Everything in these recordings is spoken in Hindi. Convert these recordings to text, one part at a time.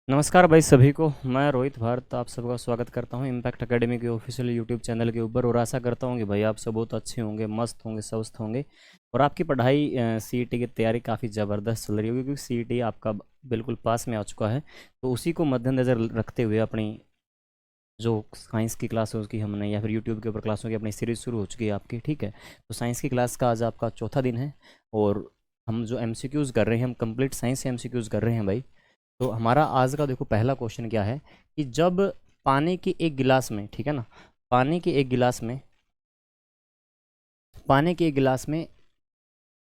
नमस्कार भाई सभी को। मैं रोहित भारत आप सबका स्वागत करता हूं इम्पैक्ट एकेडमी के ऑफिशियल यूट्यूब चैनल के ऊपर। और आशा करता हूं कि भाई आप सब बहुत अच्छे होंगे, मस्त होंगे, स्वस्थ होंगे। और आपकी पढ़ाई सीईटी की तैयारी काफ़ी ज़बरदस्त चल रही होगी, क्योंकि सीईटी आपका बिल्कुल पास में आ चुका है। तो उसी को मद्देनज़र रखते हुए अपनी जो साइंस की क्लासों की हमने या फिर यूट्यूब के ऊपर क्लासों की अपनी सीरीज़ शुरू हो चुकी है आपकी, ठीक है। तो साइंस की क्लास का आज आपका चौथा दिन है। और हम जो एमसीक्यूज़ कर रहे हैं, हम कंप्लीट साइंस से एमसीक्यूज़ कर रहे हैं भाई। तो हमारा आज का देखो पहला क्वेश्चन क्या है कि जब पानी के एक गिलास में, ठीक है ना, पानी के एक गिलास में पानी के एक गिलास में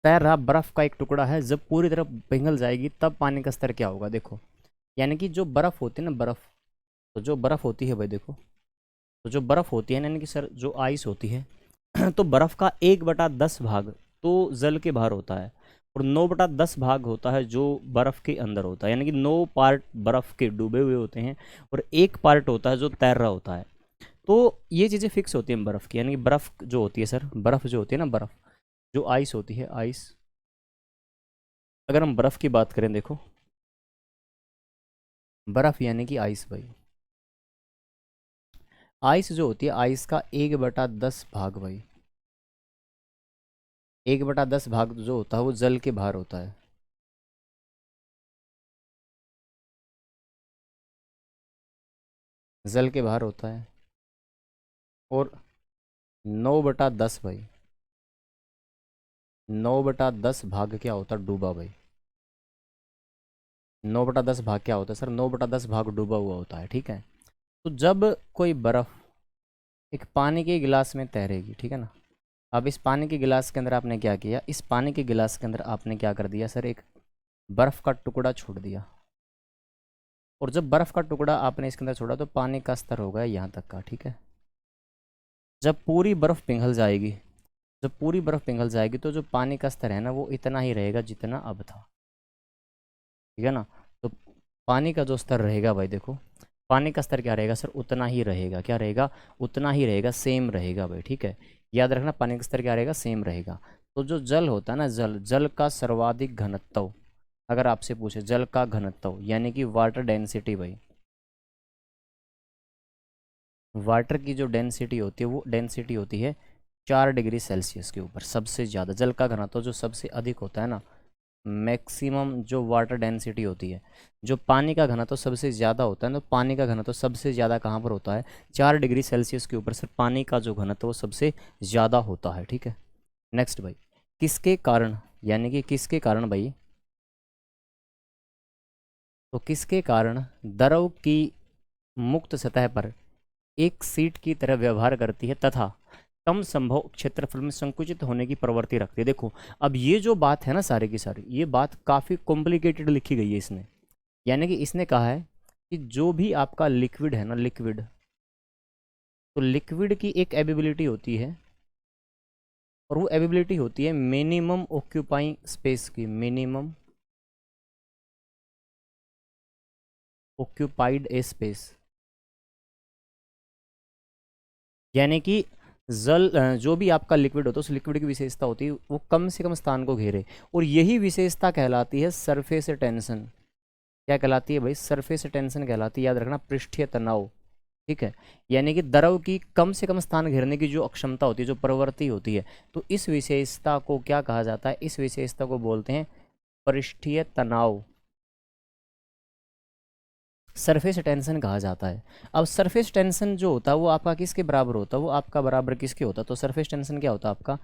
तैर रहा बर्फ का एक टुकड़ा है, जब पूरी तरह पिघल जाएगी तब पानी का स्तर क्या होगा। देखो, यानी कि जो बर्फ होती है ना, बर्फ, तो जो बर्फ होती है भाई, देखो, तो जो बर्फ होती है ना, यानी कि सर जो आइस होती है तो बर्फ का 1/10 भाग तो जल के बाहर होता है, और 9/10 भाग होता है जो बर्फ के अंदर होता है। यानी कि 9 पार्ट बर्फ के डूबे हुए होते हैं, और 1 पार्ट होता है जो तैर रहा होता है। तो ये चीज़ें फिक्स होती हैं बर्फ़ की। यानी कि बर्फ़ जो होती है सर, बर्फ़ जो होती है ना, बर्फ़ जो आइस होती है, आइस, अगर हम बर्फ़ की बात करें, देखो, बर्फ़ यानी कि आइस भाई। आइस जो होती है, आइस का 1/10 भाग भाई, 1/10 भाग जो होता है वो जल के बाहर होता है। जल के बाहर होता है। और 9/10 भाई, 9/10 भाग क्या होता है, डूबा भाई। 9/10 भाग क्या होता है सर, 9/10 भाग डूबा हुआ होता है, ठीक है। तो जब कोई बर्फ़ एक पानी के गिलास में तैरेगी, ठीक है ना। अब इस पानी के गिलास के अंदर आपने क्या किया, इस पानी के गिलास के अंदर आपने क्या कर दिया सर, एक बर्फ़ का टुकड़ा छोड़ दिया। और जब बर्फ़ का टुकड़ा आपने इसके अंदर छोड़ा तो पानी का स्तर हो गया यहाँ तक का, ठीक है। जब पूरी बर्फ़ पिघल जाएगी, जब पूरी बर्फ़ पिघल जाएगी तो जो पानी का स्तर है ना, वो इतना ही रहेगा जितना अब था, ठीक है ना। तो पानी का जो स्तर रहेगा भाई, देखो, पानी का स्तर क्या रहेगा सर, उतना ही रहेगा। क्या रहेगा, उतना ही रहेगा, सेम रहेगा भाई, ठीक है। याद रखना, पानी का स्तर क्या रहेगा, सेम रहेगा। तो जो जल होता है ना, जल, जल का सर्वाधिक घनत्व, अगर आपसे पूछे जल का घनत्व, यानी कि वाटर डेंसिटी भाई, वाटर की जो डेंसिटी होती है वो डेंसिटी होती है 4 डिग्री सेल्सियस के ऊपर। सबसे ज़्यादा जल का घनत्व जो सबसे अधिक होता है ना, मैक्सिमम जो वाटर डेंसिटी होती है, जो पानी का घनत्व सबसे ज़्यादा होता है ना, तो पानी का घनत्व सबसे ज़्यादा कहाँ पर होता है, 4 डिग्री सेल्सियस के ऊपर सिर्फ पानी का जो घनत्व वो सबसे ज़्यादा होता है, ठीक है। नेक्स्ट भाई, किसके कारण, यानी कि किसके कारण भाई, तो किसके कारण द्रव की मुक्त सतह पर एक सीट की तरह व्यवहार करती है तथा कम संभव क्षेत्रफल में संकुचित होने की प्रवृत्ति रखती है। देखो, अब ये जो बात है ना, सारी की सारी ये बात काफ़ी कॉम्प्लिकेटेड लिखी गई है इसने। यानी कि इसने कहा है कि जो भी आपका लिक्विड है ना, लिक्विड, तो लिक्विड की एक एबिलिटी होती है, और वो एबिलिटी होती है मिनिमम ऑक्यूपाइंग स्पेस की, मिनिमम ऑक्यूपाइड ए स्पेस। यानी कि जल जो भी आपका लिक्विड होता है, उस लिक्विड की विशेषता होती है वो कम से कम स्थान को घेरे। और यही विशेषता कहलाती है सरफेस टेंशन। क्या कहलाती है भाई, सरफेस टेंशन कहलाती है, याद रखना, पृष्ठीय तनाव, ठीक है। यानी कि द्रव की कम से कम स्थान घेरने की जो अक्षमता होती है, जो प्रवृत्ति होती है, तो इस विशेषता को क्या कहा जाता है, इस विशेषता को बोलते हैं पृष्ठीय तनाव, सरफेस टेंशन कहा जाता है। अब सरफेस टेंशन जो होता है वो आपका किसके बराबर होता है, वो आपका बराबर किसके होता है, तो सरफेस टेंशन क्या होता है आपका,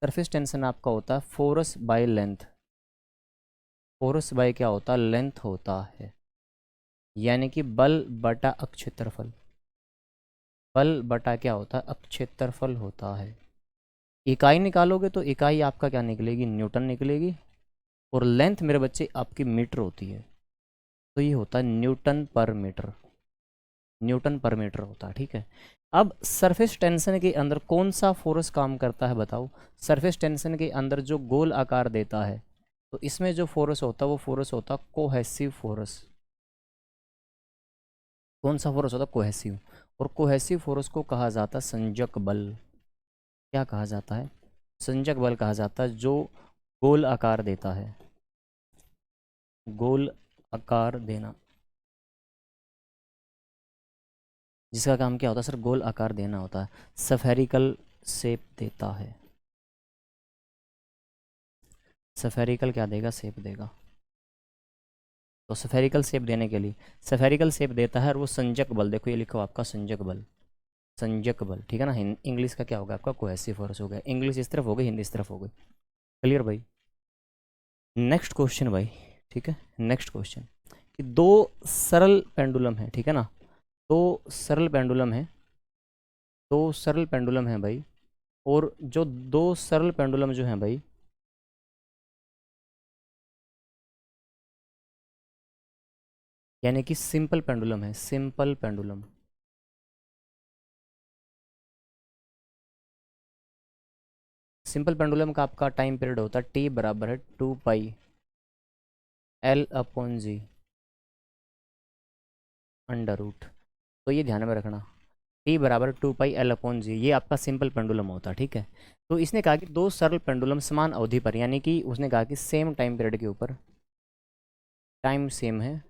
सरफेस टेंशन आपका होता है force by length. Force by क्या होता है, लेंथ होता है। यानी कि बल बटा अक्षेत्रफल, बल बटा क्या होता है, अक्षेत्रफल होता है। इकाई निकालोगे तो इकाई आपका क्या निकलेगी, न्यूटन निकलेगी। और लेंथ मेरे बच्चे आपकी मीटर होती है, तो ये होता है न्यूटन पर मीटर, न्यूटन पर मीटर होता है, ठीक है। अब सरफेस टेंशन के अंदर कौन सा फोर्स काम करता है बताओ, सरफेस टेंशन के अंदर जो गोल आकार देता है, तो इसमें जो फोर्स होता है वो फोर्स होता है कोहेसिव फोर्स। कौन सा फोर्स होता है, कोहेसिव। और कोहेसिव फोर्स को कहा जाता है संजक बल। क्या कहा जाता है, संजक बल कहा जाता है, जो गोल आकार देता है, गोल आकार देना। जिसका काम क्या होता है सर, गोल आकार देना होता है, सफेरिकल शेप देता है। सफेरिकल क्या देगा, शेप देगा। तो सफेरिकल शेप देने के लिए, सफेरिकल शेप देता है, और वो संजक बल, देखो ये लिखो आपका संजक बल, संजक बल, ठीक है ना। इंग्लिश का क्या होगा आपका, कोहेसिव फोर्स हो गया। इंग्लिश इस तरफ हो गई, हिंदी इस तरफ हो गई। क्लियर भाई। नेक्स्ट क्वेश्चन भाई, ठीक है। नेक्स्ट क्वेश्चन कि दो सरल पेंडुलम है, ठीक है ना। दो सरल पेंडुलम है, दो सरल पेंडुलम है भाई, और जो दो सरल पेंडुलम जो हैं भाई, यानी कि सिंपल पेंडुलम है, सिंपल पेंडुलम। सिंपल पेंडुलम का आपका टाइम पीरियड होता है टी बराबर है 2πL/g अंडर रूट। तो ये ध्यान में रखना, टी बराबर 2πL/g, ये आपका सिंपल पेंडुलम होता है, ठीक है। तो इसने कहा कि दो सरल पेंडुलम समान अवधि पर, यानी कि उसने कहा कि सेम टाइम पीरियड के ऊपर, टाइम सेम है,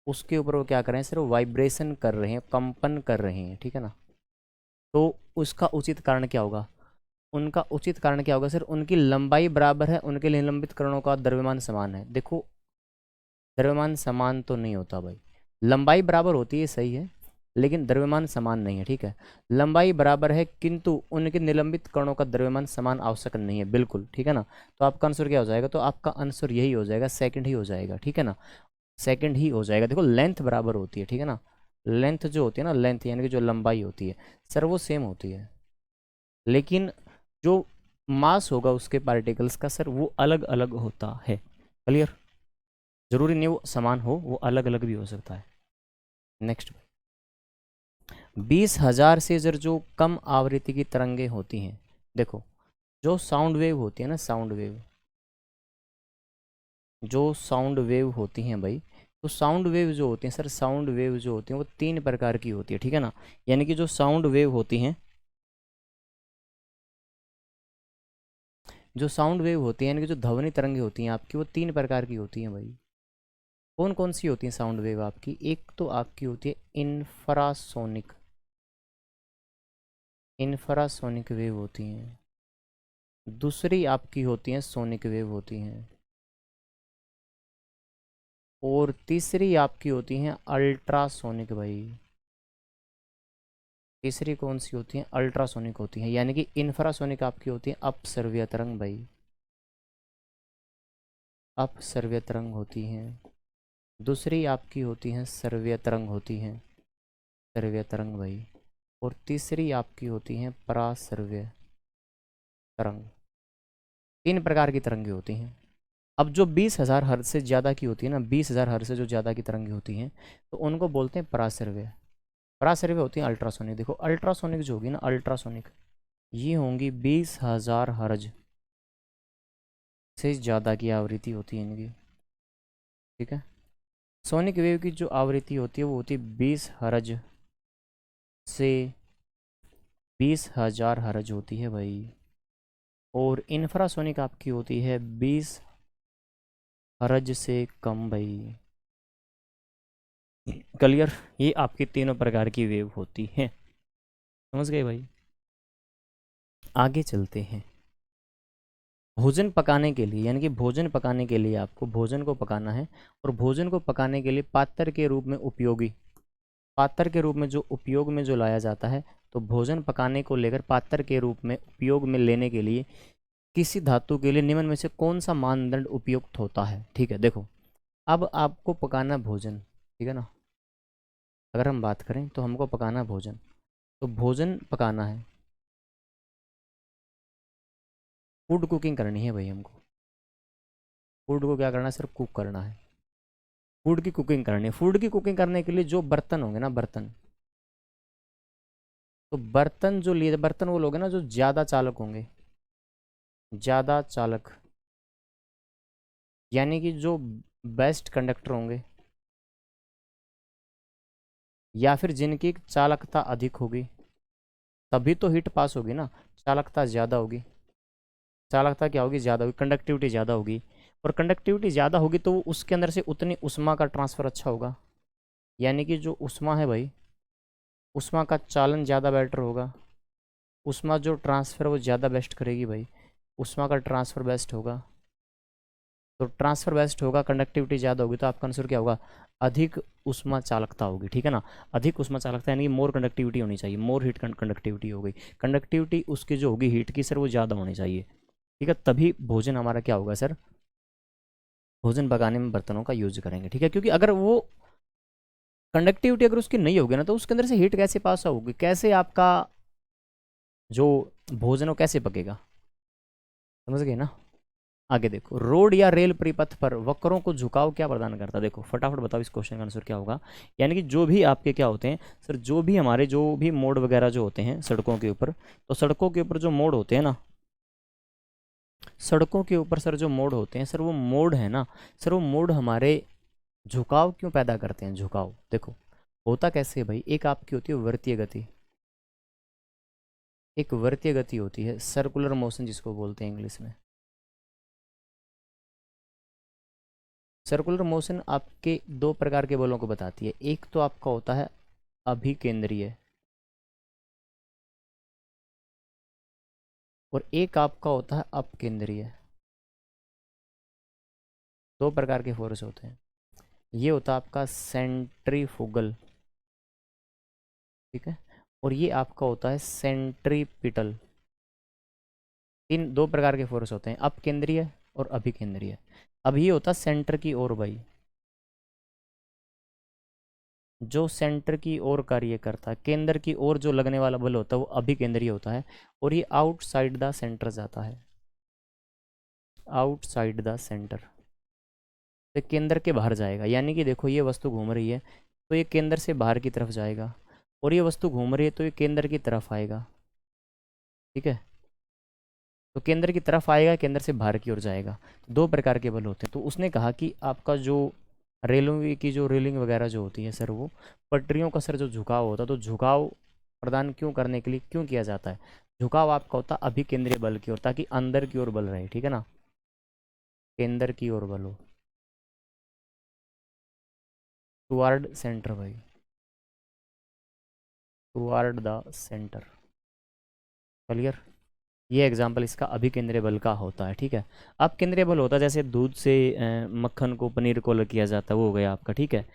उसके ऊपर वो क्या कर रहे हैं सर, वाइब्रेशन कर रहे हैं, कंपन कर रहे हैं, ठीक है ना। तो उसका उचित कारण क्या होगा, उनका उचित कारण क्या होगा सर, उनकी लंबाई बराबर है, उनके निलंबित कणों का द्रव्यमान समान है। देखो द्रव्यमान समान तो नहीं होता भाई, लंबाई बराबर होती है सही है, लेकिन द्रव्यमान समान नहीं है, ठीक है। लंबाई बराबर है किंतु उनके निलंबित कणों का द्रव्यमान समान आवश्यक नहीं है, बिल्कुल, ठीक है ना। तो आपका आंसर क्या हो जाएगा, तो आपका आंसर यही हो जाएगा, सेकंड ही हो जाएगा, ठीक है ना। सेकंड ही हो जाएगा। देखो लेंथ बराबर होती है, ठीक है ना। लेंथ जो होती है ना, लेंथ यानी कि जो लंबाई होती है सर, वो सेम होती है, लेकिन जो मास होगा उसके पार्टिकल्स का सर, वो अलग अलग होता है। क्लियर। जरूरी नहीं वो समान हो, वो अलग अलग भी हो सकता है। नेक्स्ट, 20,000 से जो कम आवृत्ति की तरंगे होती हैं, देखो जो साउंड वेव होती है ना, साउंड वेव, जो साउंड वेव होती हैं भाई, तो साउंड वेव जो होती हैं सर, साउंड वेव जो होती हैं वो 3 प्रकार की होती है, ठीक है ना। यानी कि जो साउंड वेव होती हैं, जो साउंड वेव होती है यानी कि जो ध्वनि तरंगे होती हैं आपकी, वो 3 प्रकार की होती हैं भाई। कौन कौन सी होती हैं साउंड वेव आपकी, एक तो आपकी होती है इंफ्रासोनिक, इंफ्रासोनिक वेव होती हैं। दूसरी आपकी होती हैं सोनिक वेव होती हैं, और तीसरी आपकी होती हैं अल्ट्रासोनिक भाई। तीसरी कौन सी होती हैं, अल्ट्रासोनिक होती हैं। यानी कि इंफ्रासोनिक आपकी होती है अपसर्व्य तरंग भाई, अपसर्व्य तरंग होती हैं। दूसरी आपकी होती हैं सर्व्य तरंग होती हैं, सर्व्य तरंग भाई। और तीसरी आपकी होती हैं परासर्व्य तरंग। 3 प्रकार की तरंगे होती हैं। अब जो 20,000 हर्ट्ज से ज़्यादा की होती है ना, 20,000 हर्ट्ज से जो ज़्यादा की तरंगे होती हैं, तो उनको बोलते हैं परासर्व्य। परासर्व्य होती है अल्ट्रासोनिक। देखो अल्ट्रासोनिक जो होगी ना, अल्ट्रासोनिक, ये होंगी 20,000 हर्ट्ज से ज़्यादा की आवृत्ति होती है इनकी, ठीक है। सोनिक वेव की जो आवृत्ति होती है वो होती है 20 हर्ट्ज से 20,000 हर्ट्ज होती है भाई। और इंफ्रासोनिक आपकी होती है 20 हर्ट्ज से कम भाई। क्लियर। ये आपकी 3 प्रकार की वेव होती है, समझ गए भाई। आगे चलते हैं। भोजन पकाने के लिए, यानी कि भोजन पकाने के लिए आपको भोजन को पकाना है, और भोजन को पकाने के लिए पात्र के रूप में उपयोगी, पात्र के रूप में जो उपयोग में जो लाया जाता है, तो भोजन पकाने को लेकर पात्र के रूप में उपयोग में लेने के लिए किसी धातु के लिए निम्न में से कौन सा मानदंड उपयुक्त होता है, ठीक है। देखो अब आपको पकाना भोजन, ठीक है ना। अगर हम बात करें तो हमको पकाना भोजन, तो भोजन पकाना है, फूड कुकिंग करनी है भाई हमको। फूड को क्या करना है सर, कुक करना है। फूड की कुकिंग करनी है। फूड की कुकिंग करने के लिए जो बर्तन होंगे ना, बर्तन, तो बर्तन जो लिए, बर्तन वो लोग हैं ना जो ज़्यादा चालक होंगे, ज़्यादा चालक, यानी कि जो बेस्ट कंडक्टर होंगे, या फिर जिनकी चालकता अधिक होगी, तभी तो हीट पास होगी ना। चालकता ज़्यादा होगी, चालकता क्या होगी, ज़्यादा होगी, कंडक्टिविटी ज़्यादा होगी। और कंडक्टिविटी ज़्यादा होगी तो उसके अंदर से उतनी उष्मा का ट्रांसफ़र अच्छा होगा। यानी कि जो उष्मा है भाई, ऊष्मा का चालन ज़्यादा बेटर होगा, ऊष्मा जो ट्रांसफ़र वो ज़्यादा बेस्ट करेगी भाई, ऊष्मा का ट्रांसफ़र बेस्ट होगा। तो ट्रांसफ़र बेस्ट होगा, कंडक्टिविटी ज़्यादा होगी, तो आपका आंसर क्या होगा, अधिक ऊष्मा चालकता होगी, ठीक है ना। अधिक ऊष्मा चालकता यानी मोर कंडक्टिविटी होनी चाहिए, मोर हीट कंडक्टिविटी हो गई, कंडक्टिविटी उसकी जो होगी हीट की सर वो ज़्यादा होनी चाहिए, ठीक है। तभी भोजन हमारा क्या होगा सर, भोजन पकाने में बर्तनों का यूज करेंगे, ठीक है। क्योंकि अगर वो कंडक्टिविटी अगर उसकी नहीं होगी ना, तो उसके अंदर से हीट कैसे पास होगी, कैसे आपका जो भोजन हो कैसे पकेगा, समझ गए ना। आगे देखो, रोड या रेल परिपथ पर वक्रों को झुकाव क्या प्रदान करता है, देखो फटाफट बताओ इस क्वेश्चन का आंसर क्या होगा। यानी कि जो भी आपके क्या होते हैं सर, जो भी हमारे जो भी मोड़ वगैरह जो होते हैं सड़कों के ऊपर, तो सड़कों के ऊपर जो मोड़ होते हैं ना, सड़कों के ऊपर सर जो मोड़ होते हैं सर, वो मोड़ है ना सर, वो मोड़ हमारे झुकाव क्यों पैदा करते हैं, झुकाव देखो होता कैसे है भाई। एक आपकी होती है वृत्तीय गति, एक वृत्तीय गति होती है, सर्कुलर मोशन जिसको बोलते हैं इंग्लिश में। सर्कुलर मोशन आपके दो प्रकार के बलों को बताती है, एक तो आपका होता है अभिकेंद्रीय, और एक आपका होता है अपकेंद्रीय। दो प्रकार के फोर्स होते हैं, ये होता है आपका सेंट्रीफुगल, ठीक है, और ये आपका होता है सेंट्रीपिटल। इन दो प्रकार के फोर्स होते हैं, अपकेंद्रीय और अभिकेंद्रीय। अब ये होता है सेंटर की ओर भाई, जो सेंटर की ओर कार्य करता है, केंद्र की ओर जो लगने वाला बल होता है वो अभिकेंद्रीय होता है, और ये आउटसाइड द सेंटर जाता है, आउटसाइड द सेंटर, तो केंद्र के बाहर जाएगा। यानी कि देखो ये वस्तु घूम रही है तो ये केंद्र से बाहर की तरफ जाएगा, और ये वस्तु घूम रही है तो ये केंद्र की तरफ आएगा, ठीक है। तो केंद्र की तरफ आएगा, केंद्र से बाहर की ओर जाएगा। तो दो प्रकार के बल होते हैं। तो उसने कहा कि आपका जो रेलवे की जो रेलिंग वगैरह जो होती है सर, वो पटरियों का सर जो झुकाव होता है, तो झुकाव प्रदान क्यों करने के लिए क्यों किया जाता है, झुकाव आपका होता है अभिकेंद्रीय बल की ओर, ताकि अंदर की ओर बल रहे, ठीक है ना, केंद्र की ओर बल हो, टुवार्ड सेंटर भाई, टुवार्ड द सेंटर, क्लियर। ये एग्जाम्पल इसका अभिकेंद्रीय बल का होता है, ठीक है। अब केंद्रीय बल होता है जैसे दूध से मक्खन को पनीर को अलग किया जाता है, वो हो गया आपका, ठीक है।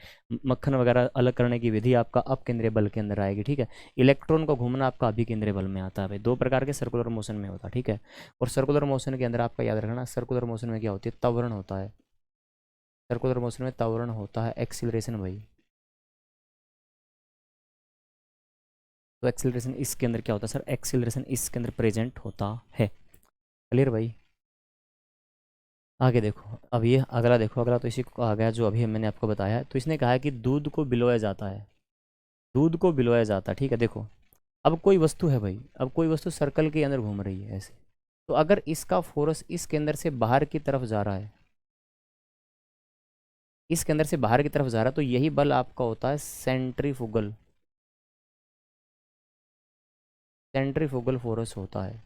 मक्खन वगैरह अलग करने की विधि आपका अपकेंद्रीय बल के अंदर आएगी, ठीक है। इलेक्ट्रॉन को घूमना आपका अभिकेंद्रीय बल में आता है भाई, दो प्रकार के सर्कुलर मोशन में होता है, ठीक है। और सर्कुलर मोशन के अंदर आपका याद रखना, सर्कुलर मोशन में क्या होती है, त्वरण होता है, सर्कुलर मोशन में त्वरण होता है, एक्सीलरेशन भाई। तो एक्सीलरेशन इसके अंदर क्या होता है सर, एक्सीलरेशन इसके अंदर प्रेजेंट होता है, क्लियर भाई। आगे देखो, अब ये अगला देखो, अगला तो इसी को आ गया जो अभी मैंने आपको बताया है। तो इसने कहा है कि दूध को बिलोया जाता है, दूध को बिलोया जाता है, ठीक है। देखो अब कोई वस्तु है भाई, अब कोई वस्तु सर्कल के अंदर घूम रही है ऐसे, तो अगर इसका फोर्स इसके अंदर से बाहर की तरफ जा रहा है, इसके अंदर से बाहर की तरफ जा रहा है, तो यही बल आपका होता है सेंट्रीफुगल, सेंट्रीफुगल फोर्स होता है।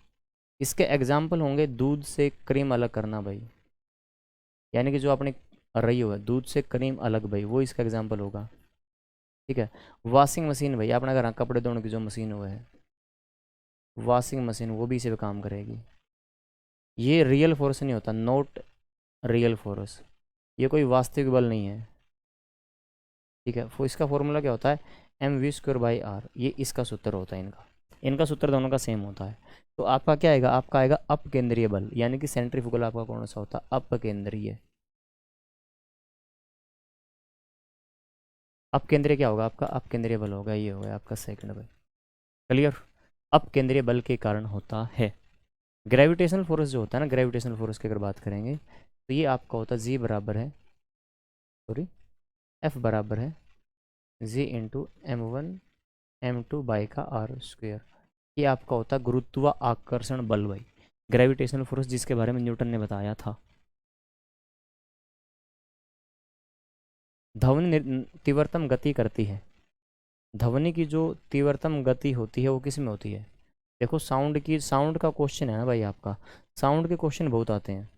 इसके एग्जाम्पल होंगे दूध से क्रीम अलग करना भाई, यानी कि जो आपने रही हो है दूध से क्रीम अलग भाई, वो इसका एग्जाम्पल होगा, ठीक है। वॉशिंग मशीन भाई, अपने घर कपड़े धोने की जो मशीन हुआ है, वॉशिंग मशीन, वो भी इसे पे काम करेगी। ये रियल फोर्स नहीं होता, नॉट रियल फोर्स, ये कोई वास्तविक बल नहीं है, ठीक है। इसका फॉर्मूला क्या होता है, mv²/r, ये इसका सूत्र होता है, इनका इनका सूत्र दोनों का सेम होता है। तो आपका क्या आएगा, आपका आएगा अपकेंद्रीय बल, यानी कि सेंट्रीफ्यूगल आपका कौन सा होता है, अपकेंद्रीय। अपकेंद्रीय क्या होगा आपका, अपकेंद्रीय बल होगा, ये होगा आपका सेकंड बल, क्लियर। अपकेंद्रीय बल के कारण होता है। ग्रेविटेशनल फोर्स जो होता है ना, ग्रेविटेशनल फोर्स की अगर बात करेंगे तो ये आपका होता है जी बराबर है, सॉरी एफ बराबर है जी इंटू m1 m2/r²। ये आपका होता है गुरुत्वाकर्षण बल भाई, ग्रेविटेशनल फोर्स जिसके बारे में न्यूटन ने बताया था। ध्वनि तीव्रतम गति करती है, ध्वनि की जो तीव्रतम गति होती है वो किस में होती है, देखो साउंड की, साउंड का क्वेश्चन है ना भाई आपका, साउंड के क्वेश्चन बहुत आते हैं।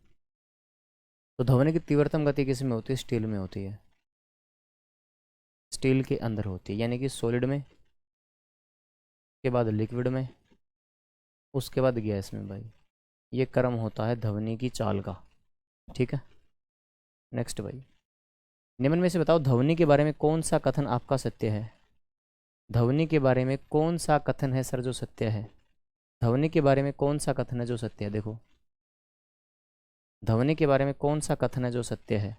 तो ध्वनि की तीव्रतम गति किस में होती है, स्टील में होती है, स्टील के अंदर होती है, यानी कि सॉलिड में उसके बाद लिक्विड में, उसके बाद गैस में भाई। ये क्रम होता है ध्वनि की चाल का, ठीक है। नेक्स्ट भाई, निम्न में से बताओ ध्वनि के बारे में कौन सा कथन आपका सत्य है। ध्वनि के बारे में कौन सा कथन है सर जो सत्य है। ध्वनि के बारे में कौन सा कथन है जो सत्य है, देखो ध्वनि के बारे में कौन सा कथन है जो सत्य है।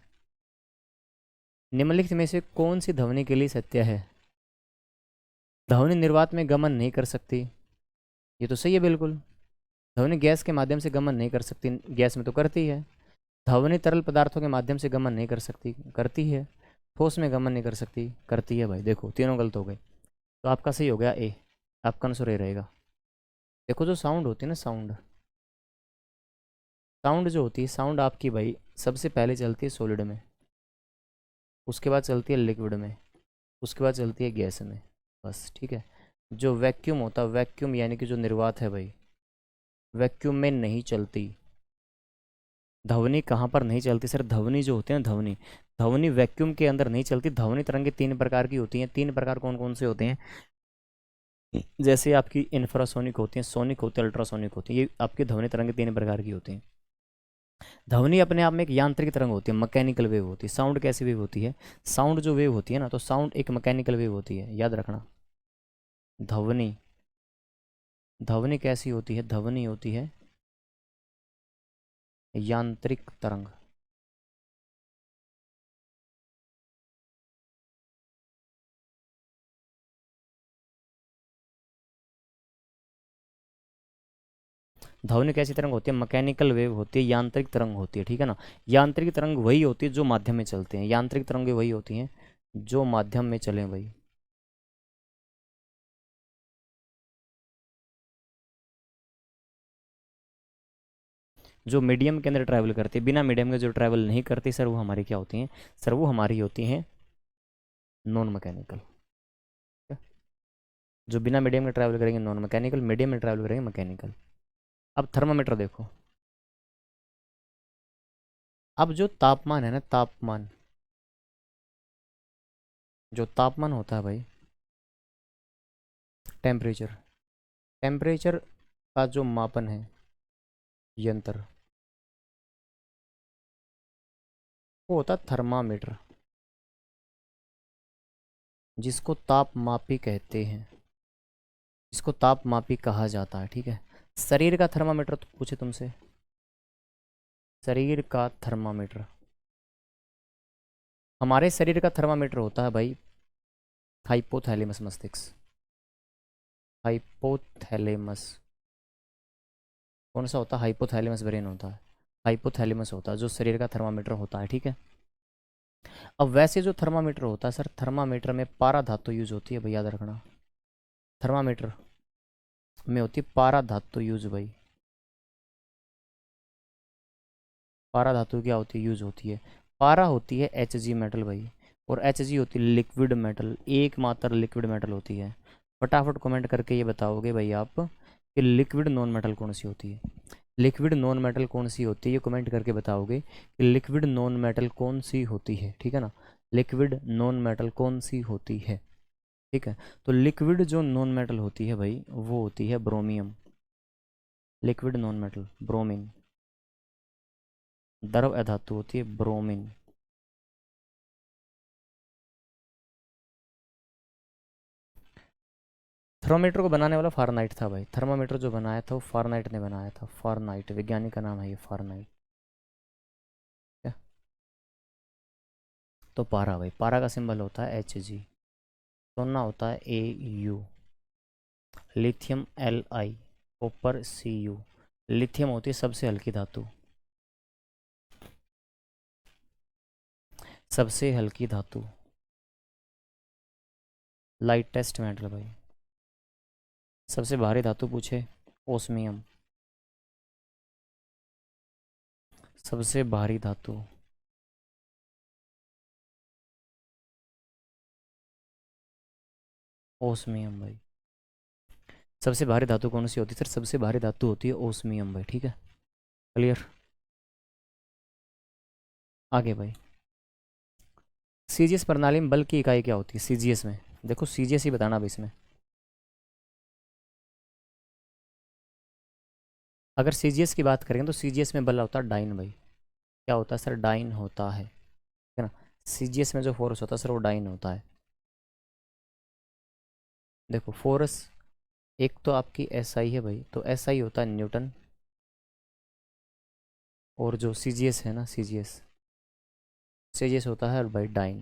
निम्नलिखित में से कौन सी ध्वनि के लिए सत्य है। ध्वनि निर्वात में गमन नहीं कर सकती, ये तो सही है बिल्कुल। ध्वनि गैस के माध्यम से गमन नहीं कर सकती, गैस में तो करती है। ध्वनि तरल पदार्थों के माध्यम से गमन नहीं कर सकती, करती है। ठोस में गमन नहीं कर सकती, करती है भाई। देखो तीनों गलत हो गए, तो आपका सही हो गया ए, आपका आंसर ए रहेगा। देखो जो साउंड होती है ना, साउंड, साउंड जो होती है, साउंड आपकी भाई सबसे पहले चलती है सॉलिड में, उसके बाद चलती है लिक्विड में, उसके बाद चलती है गैस में, बस ठीक है। जो वैक्यूम होता है, वैक्यूम यानी कि जो निर्वात है भाई, वैक्यूम में नहीं चलती। ध्वनि कहाँ पर नहीं चलती सर, ध्वनि जो होती है ना, ध्वनि, ध्वनि वैक्यूम के अंदर नहीं चलती। ध्वनि तरंगे तीन प्रकार की होती हैं। तीन प्रकार कौन कौन से होते हैं, जैसे आपकी इंफ्रासोनिक होती हैं, सोनिक होती है, अल्ट्रासोनिक होती है। ये आपकी ध्वनि तरंगे तीन प्रकार की होती हैं। ध्वनि अपने आप में एक यांत्रिक तरंग होती है, मैकेनिकल वेव होती है। साउंड कैसी वेव होती है, साउंड जो वेव होती है ना, तो साउंड एक मैकेनिकल वेव होती है, याद रखना। ध्वनि, ध्वनि कैसी होती है, ध्वनि होती है यांत्रिक तरंग। ध्वनि कैसी तरंग होती है, मैकेनिकल वेव होती है, यांत्रिक तरंग होती है, ठीक है ना। यांत्रिक तरंग वही होती है जो माध्यम में चलते हैं, यांत्रिक तरंगे वही होती हैं जो माध्यम में चले भाई। जो मीडियम के अंदर ट्रैवल करती है, बिना मीडियम के जो ट्रैवल नहीं करती सर, वो हमारी क्या होती हैं सर, वो हमारी होती हैं नॉन मैकेनिकल। जो बिना मीडियम के ट्रैवल करेंगे नॉन मैकेनिकल, मीडियम में ट्रैवल करेंगे मैकेनिकल। अब थर्मामीटर देखो, अब जो तापमान है ना, तापमान, जो तापमान होता है भाई, टेम्परेचर, टेम्परेचर का जो मापन है यंत्र, वो होता है थर्मामीटर, जिसको तापमापी कहते हैं, इसको तापमापी कहा जाता है, ठीक है। शरीर का थर्मामीटर तो पूछे तुमसे, शरीर का थर्मामीटर, हमारे शरीर का थर्मामीटर होता है भाई हाइपोथैलेमस मस्तिष्क, हाइपोथैलेमस। कौन सा होता है, हाइपोथैलेमस ब्रेन होता है, हाइपोथैलेमस होता है जो शरीर का थर्मामीटर होता है, ठीक है। अब वैसे जो थर्मामीटर होता है सर, थर्मामीटर में पारा धातु यूज होती है भाई, याद रखना। थर्मामीटर में होती है पारा धातु यूज भाई। पारा धातु क्या होती है, यूज होती है। पारा होती है Hg मेटल भाई, और Hg होती है लिक्विड मेटल, एकमात्र लिक्विड मेटल होती है। फटाफट कमेंट करके ये बताओगे भाई आप कि लिक्विड नॉन मेटल कौन सी होती है। लिक्विड नॉन मेटल कौन सी होती है, ये कमेंट करके बताओगे कि लिक्विड नॉन मेटल कौन सी होती है, ठीक है ना। लिक्विड नॉन मेटल कौन सी होती है, ठीक है। तो लिक्विड जो नॉन मेटल होती है भाई, वो होती है ब्रोमियम। लिक्विड नॉन मेटल ब्रोमीन, द्रव अधातु होती है ब्रोमीन। थर्मोमीटर को बनाने वाला फारेनहाइट था भाई, थर्मामीटर जो बनाया था वो फारेनहाइट ने बनाया था, फारेनहाइट वैज्ञानिक का नाम है ये, फारेनहाइट। क्या, तो पारा भाई, पारा का सिंबल होता है Hg, सोना होता है Au, lithium Li, copper Cu। Lithium होती है सबसे हल्की धातु, सबसे हल्की धातु, लाइटेस्ट मेटल भाई। सबसे भारी धातु पूछे, ओस्मियम, सबसे भारी धातु, ओस्मियम भाई। सबसे भारी धातु कौन सी होती है सर, सबसे भारी धातु होती है ओस्मियम भाई, ठीक है। क्लियर, आगे भाई। सीजीएस प्रणाली में बल की इकाई क्या होती है, सीजीएस में देखो, सीजीएस ही बताना अब इसमें। अगर सीजीएस की बात करें तो सीजीएस में बल होता है डाइन भाई। क्या होता है सर? डाइन होता है, ठीक है ना। सीजीएस में जो फोर्स होता है सर वो डाइन होता है। देखो फोर्स एक तो आपकी एसआई है भाई, तो एसआई होता है न्यूटन, और जो सीजीएस है ना, सीजीएस सीजीएस होता है भाई डाइन,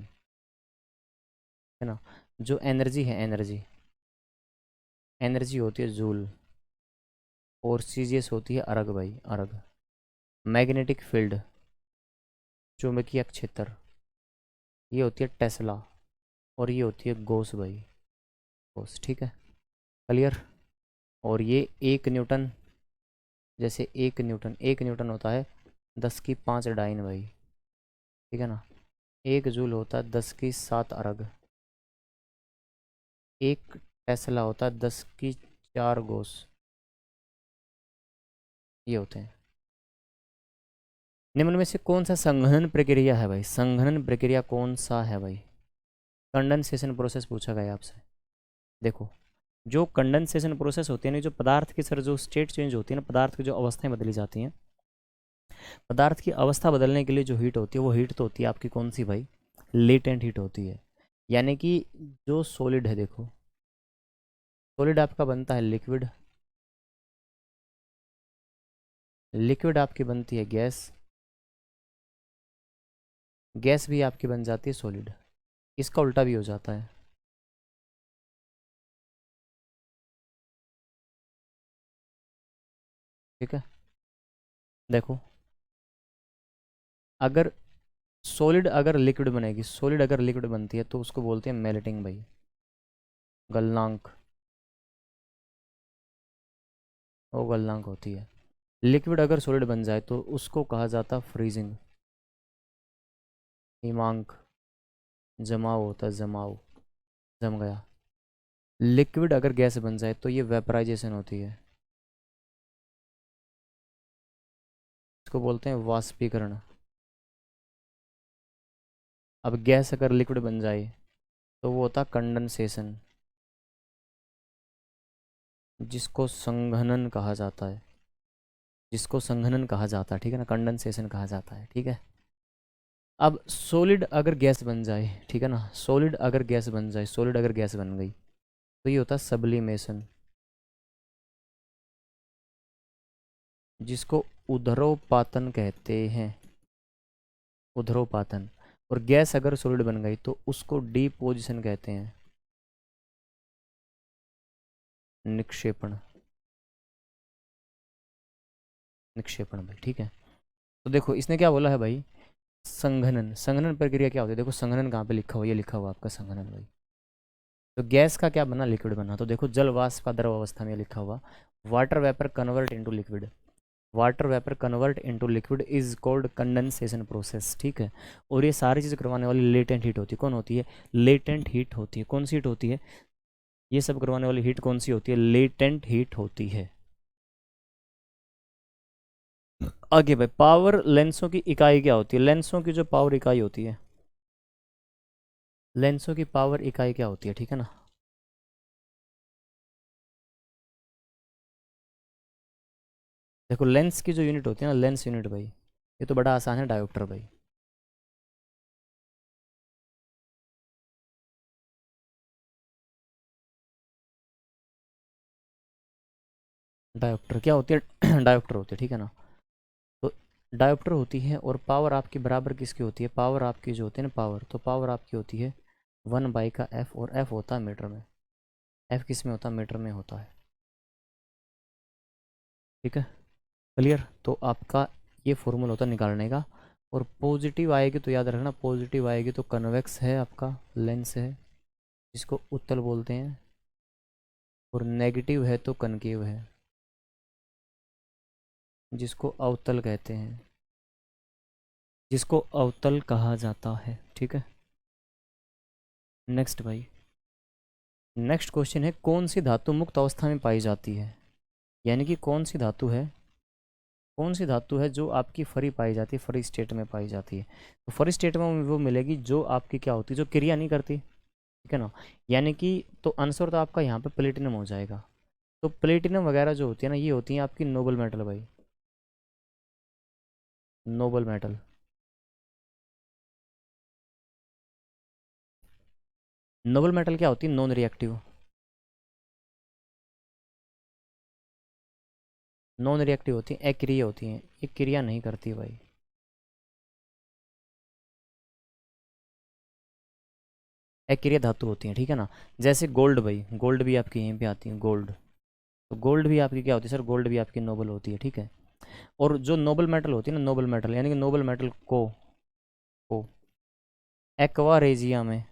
है ना। जो एनर्जी है, एनर्जी एनर्जी होती है जूल, और सीजीएस होती है अर्ग भाई, अर्ग। मैग्नेटिक फील्ड, चुंबकीय क्षेत्र, ये होती है टेस्ला, और ये होती है गॉस भाई, गॉस, ठीक है। क्लियर। और ये 1 न्यूटन, जैसे 1 न्यूटन होता है 10⁵ भाई, ठीक है ना। 1 जूल होता है 10⁵ एक टेस्ला होता है 10⁴ ये होते हैं। निम्न में से कौन सा संघनन प्रक्रिया है भाई? संघनन प्रक्रिया कौन सा है भाई? कंडेंसेशन प्रोसेस पूछा गया आपसे। देखो जो कंडेंसेशन प्रोसेस होती है ना, जो पदार्थ की सर जो स्टेट चेंज होती है ना, पदार्थ की जो अवस्थाएं बदली जाती हैं, पदार्थ की अवस्था बदलने के लिए जो हीट होती है वो हीट तो होती है आपकी कौन सी भाई? लेटेंट हीट होती है। यानी कि जो सॉलिड है, देखो सॉलिड आपका बनता है लिक्विड, लिक्विड आपकी बनती है गैस, गैस भी आपकी बन जाती है सॉलिड। इसका उल्टा भी हो जाता है, ठीक है। देखो अगर सॉलिड अगर लिक्विड बनेगी, सॉलिड अगर लिक्विड बनती है तो उसको बोलते हैं मेल्टिंग भाई, गलनांक, वो गलनांक होती है। लिक्विड अगर सॉलिड बन जाए तो उसको कहा जाता है फ्रीजिंग, हिमांक, जमाव होता है, जमाव, जम गया। लिक्विड अगर गैस बन जाए तो ये वेपराइजेशन होती है, इसको बोलते हैं वाष्पीकरण। अब गैस अगर लिक्विड बन जाए तो वो होता कंडेंसेशन, जिसको संघनन कहा जाता है, जिसको संघनन कहा जाता है, ठीक है ना, कंडेंसेशन कहा जाता है, ठीक है। अब सॉलिड अगर गैस बन जाए, ठीक है ना, सॉलिड अगर गैस बन जाए, सॉलिड अगर गैस बन गई तो ये होता है सब्लिमेशन, जिसको उधरोपातन कहते हैं, उधरोपातन। और गैस अगर सॉलिड बन गई तो उसको डिपोजिशन कहते हैं, निक्षेपण, निक्षेपण भाई, ठीक है। तो देखो इसने क्या बोला है भाई? संघनन, संघनन प्रक्रिया क्या होती है? देखो संघनन कहाँ पे लिखा हुआ, ये लिखा हुआ आपका संघनन भाई। तो गैस का क्या बना? लिक्विड बना। तो देखो जल वाष्प का द्रव अवस्था में लिखा हुआ, water vapour convert into liquid, water vapour convert into liquid is called condensation process, ठीक है। और ये सारी चीज़ करवाने वाली लेटेंट हीट होती है, कौन होती है? लेटेंट हीट होती है। कौन सी हीट होती है? ये सब करवाने वाली हीट कौन सी होती है? लेटेंट हीट होती है। आगे भाई, पावर लेंसों की इकाई क्या होती है? लेंसों की जो पावर इकाई होती है, लेंसों की पावर इकाई क्या होती है, ठीक है ना। देखो लेंस की जो यूनिट होती है ना, लेंस यूनिट भाई, ये तो बड़ा आसान है, डायोप्टर भाई। डायोप्टर क्या होती है? डायोप्टर होती है, ठीक है ना। तो डायोप्टर होती है, और पावर आपकी बराबर किसकी होती है? पावर आपकी जो होती है ना, पावर, तो पावर आपकी होती है 1/f, और f होता है मीटर में। f किस में होता है? मीटर में होता है, ठीक है। क्लियर। तो आपका ये फॉर्मूला होता है निकालने का। और पॉजिटिव आएगी तो याद रखना, पॉजिटिव आएगी तो कन्वेक्स है आपका लेंस है, जिसको उत्तल बोलते हैं, और नेगेटिव है तो कनकेव है, जिसको अवतल कहते हैं, जिसको अवतल कहा जाता है, ठीक है। नेक्स्ट भाई, नेक्स्ट क्वेश्चन है, कौन सी धातु मुक्त अवस्था में पाई जाती है? यानी कि कौन सी धातु है, कौन सी धातु है जो आपकी फ्री पाई जाती है, फ्री स्टेट में पाई जाती है? तो फ्री स्टेट में वो मिलेगी जो आपकी क्या होती है, जो क्रिया नहीं करती, ठीक है ना। यानी कि तो आंसर तो आपका यहाँ पे प्लेटिनम हो जाएगा। तो प्लेटिनम वगैरह जो होती है ना, ये होती हैं आपकी नोबल मेटल भाई, नोबल मेटल। नोबल मेटल क्या होती है? नॉन रिएक्टिव, नॉन रिएक्टिव होती हैं, अक्रिय होती हैं, ये क्रिया नहीं करती भाई। अक्रिय धातु होती हैं, ठीक है ना। जैसे गोल्ड भाई, गोल्ड भी आपकी यहीं पे आती है, गोल्ड। तो गोल्ड भी आपकी क्या होती है सर? गोल्ड भी आपकी नोबल होती है, ठीक है। और जो नोबल मेटल होती है ना, नोबल मेटल यानी कि नोबल मेटल को एक्वा रेजिया में,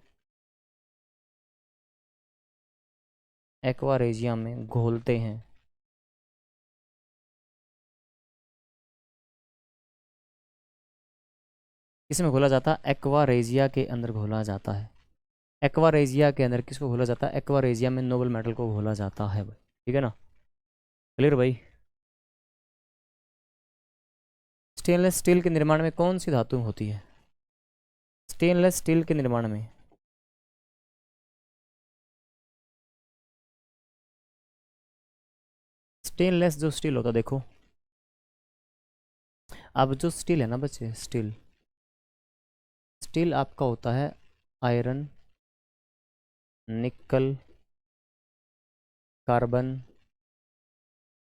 एक्वा रेजिया में घोलते हैं। किसमें घोला जाता है? एक्वा रेजिया के अंदर घोला जाता है। एक्वा रेजिया के अंदर किसको घोला जाता है? एक्वा रेजिया में नोबल मेटल को घोला जाता है भाई, ठीक है ना। क्लियर भाई। स्टेनलेस स्टील के निर्माण में कौन सी धातु होती है? स्टेनलेस स्टील के निर्माण में, स्टेनलेस जो स्टील होता है, देखो अब जो स्टील है ना बच्चे, स्टील, स्टील आपका होता है आयरन, निकल, कार्बन,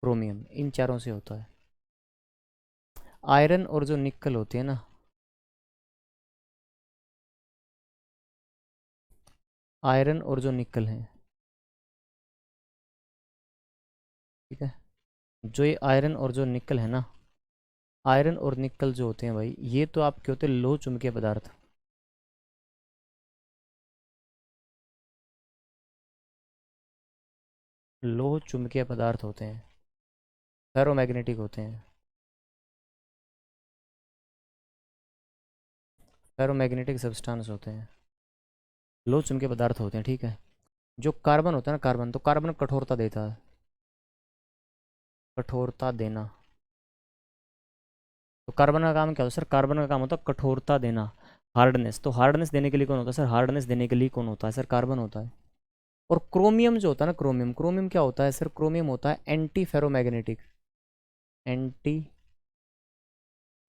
क्रोमियम, इन चारों से होता है। आयरन और जो निकल होती है ना, आयरन और जो निकल है, ठीक है, जो ये आयरन और जो निकल है ना, आयरन और निकल जो होते हैं भाई, ये तो आपके होते हैं लोह चुंबकीय पदार्थ। लोह चुंबकीय पदार्थ होते हैं, फेरोमैग्नेटिक होते हैं, फेरोमैग्नेटिक सब्सटेंस होते हैं, लोह चुंबकीय पदार्थ होते हैं, ठीक है। जो कार्बन होता है ना, कार्बन, तो कार्बन कठोरता देता है, कठोरता देना। तो कार्बन का काम क्या होता है सर? कार्बन का काम होता है कठोरता देना, हार्डनेस। तो हार्डनेस देने के लिए कौन होता है सर? हार्डनेस देने के लिए कौन होता है सर? कार्बन होता है। और क्रोमियम जो होता है ना, क्रोमियम, क्रोमियम क्या होता है सर? क्रोमियम होता है anti ferromagnetic, anti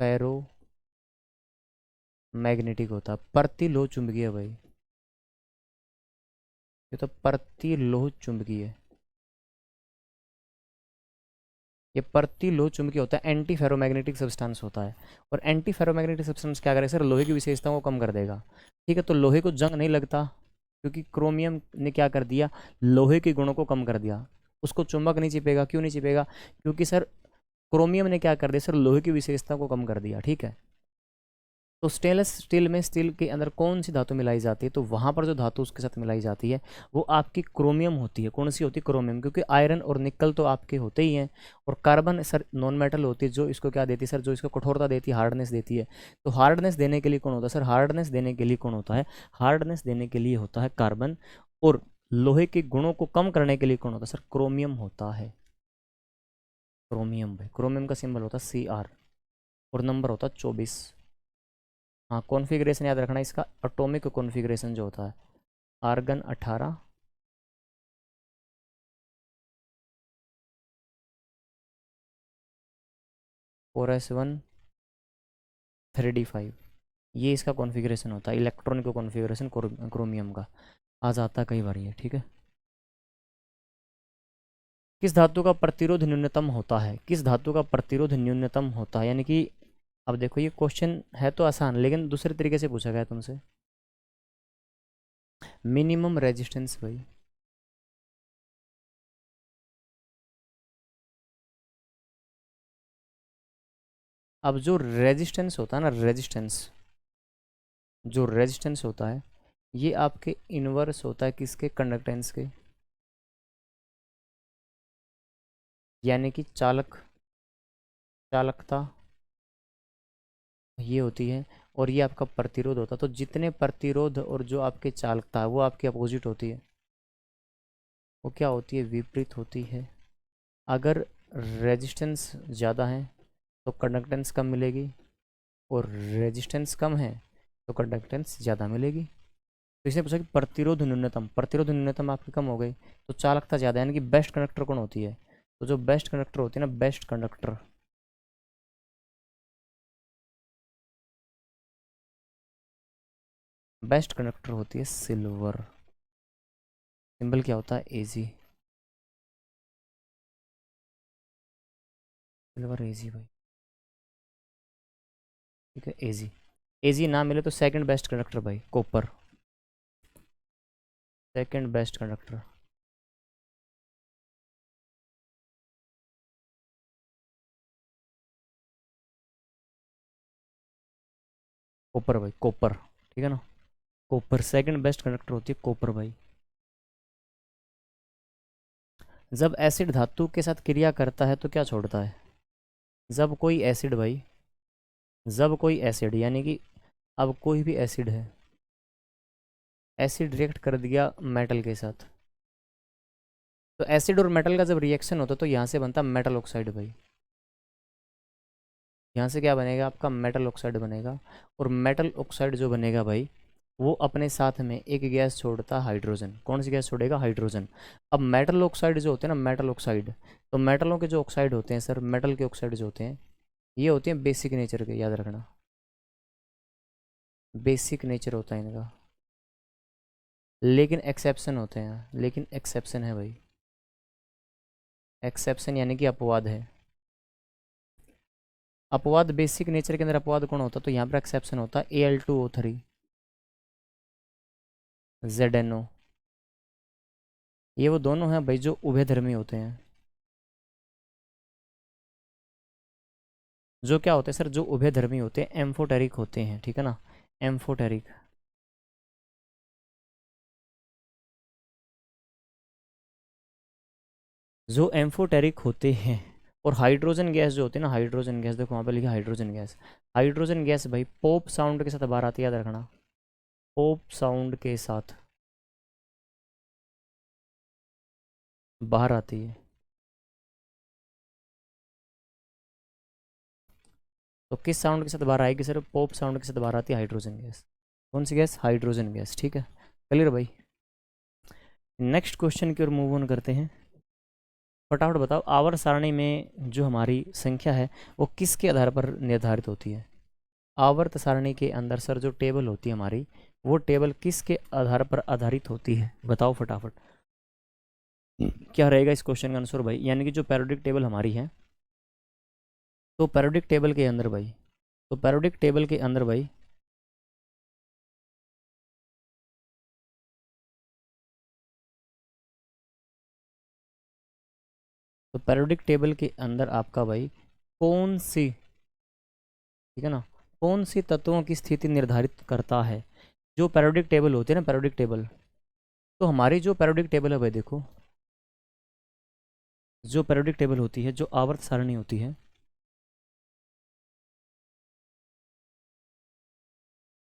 ferromagnetic होता है, प्रतिलोह चुंबकीय भाई, ये तो प्रतिलोह चुंबकीय है। ये प्रतिलोह चुंबकीय होता है, एंटी फेरोमैग्नेटिक सब्सटेंस होता है। और एंटी फेरोमैग्नेटिक सब्सटेंस क्या करेगा सर? लोहे की विशेषताओं को कम कर देगा, ठीक है। तो लोहे को जंग नहीं लगता, क्योंकि क्रोमियम ने क्या कर दिया? लोहे के गुणों को कम कर दिया। उसको चुंबक नहीं चिपेगा, क्यों नहीं चिपेगा? क्योंकि सर क्रोमियम ने क्या कर दिया सर? लोहे की विशेषता को कम कर दिया, ठीक है। तो स्टेनलेस स्टील में, स्टील के अंदर कौन सी धातु मिलाई जाती है? तो वहां पर जो धातु उसके साथ मिलाई जाती है वो आपकी क्रोमियम होती है। कौन सी होती है? क्रोमियम, क्योंकि आयरन और निकल तो आपके होते ही हैं, और कार्बन सर नॉन मेटल होती है, जो इसको क्या देती है सर? जो इसको कठोरता देती है, हार्डनेस देती है। तो हार्डनेस देने के लिए कौन होता है सर? हार्डनेस देने के लिए कौन होता है? हार्डनेस देने के लिए होता है कार्बन। और लोहे के गुणों को कम करने के लिए कौन होता है सर? क्रोमियम होता है। क्रोमियम भाई, क्रोमियम का सिंबल होता है Cr, और नंबर होता है 24। हाँ, कॉन्फ़िगरेशन याद रखना इसका, एटॉमिक कॉन्फ़िगरेशन जो होता है, आर्गन 18, 4s1, 3d5, ये इसका कॉन्फ़िगरेशन होता है, इलेक्ट्रॉनिक कॉन्फ़िगरेशन क्रोमियम का आ जाता है कई बार ये, ठीक है। किस धातु का प्रतिरोध न्यूनतम होता है? किस धातु का प्रतिरोध न्यूनतम होता है, यानी कि अब देखो ये क्वेश्चन है तो आसान, लेकिन दूसरे तरीके से पूछा गया तुमसे। मिनिमम रेजिस्टेंस भाई। अब जो रेजिस्टेंस होता है ना, रेजिस्टेंस, जो रेजिस्टेंस होता है ये आपके इनवर्स होता है किसके? कंडक्टेंस के, यानी कि चालकता ये होती है, और ये आपका प्रतिरोध होता है। तो जितने प्रतिरोध और जो आपके चालकता है वो आपकी अपोजिट होती है, वो क्या होती है? विपरीत होती है। अगर रेजिस्टेंस ज़्यादा है तो कंडक्टेंस कम मिलेगी, और रेजिस्टेंस कम है तो कंडक्टेंस ज़्यादा मिलेगी। तो इसने पूछा कि प्रतिरोध न्यूनतम आपकी कम हो गई, तो चालकता ज़्यादा, यानी कि बेस्ट कंडक्टर कौन होती है? तो जो बेस्ट कंडक्टर होती है ना, बेस्ट कंडक्टर होती है सिल्वर। सिंबल क्या होता है? एजी। सिल्वर एजी भाई, ठीक है एजी। एजी ना मिले तो सेकंड बेस्ट कंडक्टर भाई copper, second best conductor. Copper भाई, कॉपर, ठीक है ना, कॉपर सेकंड बेस्ट कंडक्टर होती है कॉपर भाई। जब एसिड धातु के साथ क्रिया करता है तो क्या छोड़ता है? जब कोई एसिड भाई, जब कोई एसिड यानी कि अब कोई भी एसिड है, एसिड रिएक्ट कर दिया मेटल के साथ, तो एसिड और मेटल का जब रिएक्शन होता है तो यहाँ से बनता मेटल ऑक्साइड भाई। यहाँ से क्या बनेगा? आपका मेटल ऑक्साइड बनेगा। और मेटल ऑक्साइड जो बनेगा भाई, वो अपने साथ में एक गैस छोड़ता है हाइड्रोजन। कौन सी गैस छोड़ेगा? हाइड्रोजन। अब मेटल ऑक्साइड जो होते हैं ना, मेटल ऑक्साइड, तो मेटलों के जो ऑक्साइड होते हैं सर, मेटल के ऑक्साइड जो होते हैं, ये होते हैं बेसिक नेचर के, याद रखना, बेसिक नेचर होता है इनका। लेकिन एक्सेप्शन होते हैं, लेकिन एक्सेप्शन है भाई, एक्सेप्शन यानी कि अपवाद है। अपवाद बेसिक नेचर के अंदर अपवाद कौन होता है? तो यहाँ पर एक्सेप्शन होता है Al2O3, ZnO। ये वो दोनों हैं भाई जो उभयधर्मी होते हैं। जो क्या होते हैं सर? जो उभयधर्मी होते हैं, एम्फोटेरिक होते हैं, ठीक है ना, एम्फोटेरिक। जो एम्फोटेरिक होते हैं। और हाइड्रोजन गैस जो होती है ना, हाइड्रोजन गैस, देखो वहाँ पे लिखा हाइड्रोजन गैस। हाइड्रोजन गैस भाई पोप साउंड के साथ बाहर आती है, याद रखना, पोप साउंड के साथ बाहर आती है। तो किस साउंड के साथ बाहर आएगी सर? पोप साउंड के साथ बाहर आती है हाइड्रोजन गैस। कौन सी गैस? हाइड्रोजन गैस, ठीक है, क्लियर भाई। नेक्स्ट क्वेश्चन की ओर मूव ऑन करते हैं। फटाफट बताओ, आवर्त सारणी में जो हमारी संख्या है वो किसके आधार पर निर्धारित होती है? आवर्त सारणी के अंदर सर जो टेबल होती है हमारी, वो टेबल किसके आधार पर आधारित होती है? बताओ फटाफट। क्या रहेगा इस क्वेश्चन का आंसर भाई? यानी कि जो पैरोडिक टेबल हमारी है, तो पैरोडिक टेबल के अंदर भाई, तो पैरोडिक टेबल के अंदर भाई, तो पैरोडिक टेबल के अंदर आपका भाई कौन सी, ठीक है ना, कौन सी तत्वों की स्थिति निर्धारित करता है? जो पैरोडिक टेबल होती है ना, पैरोडिक टेबल, तो हमारी जो पैरोडिक टेबल है भाई, देखो जो पैरोडिक टेबल होती है, जो आवर्त सारणी होती है,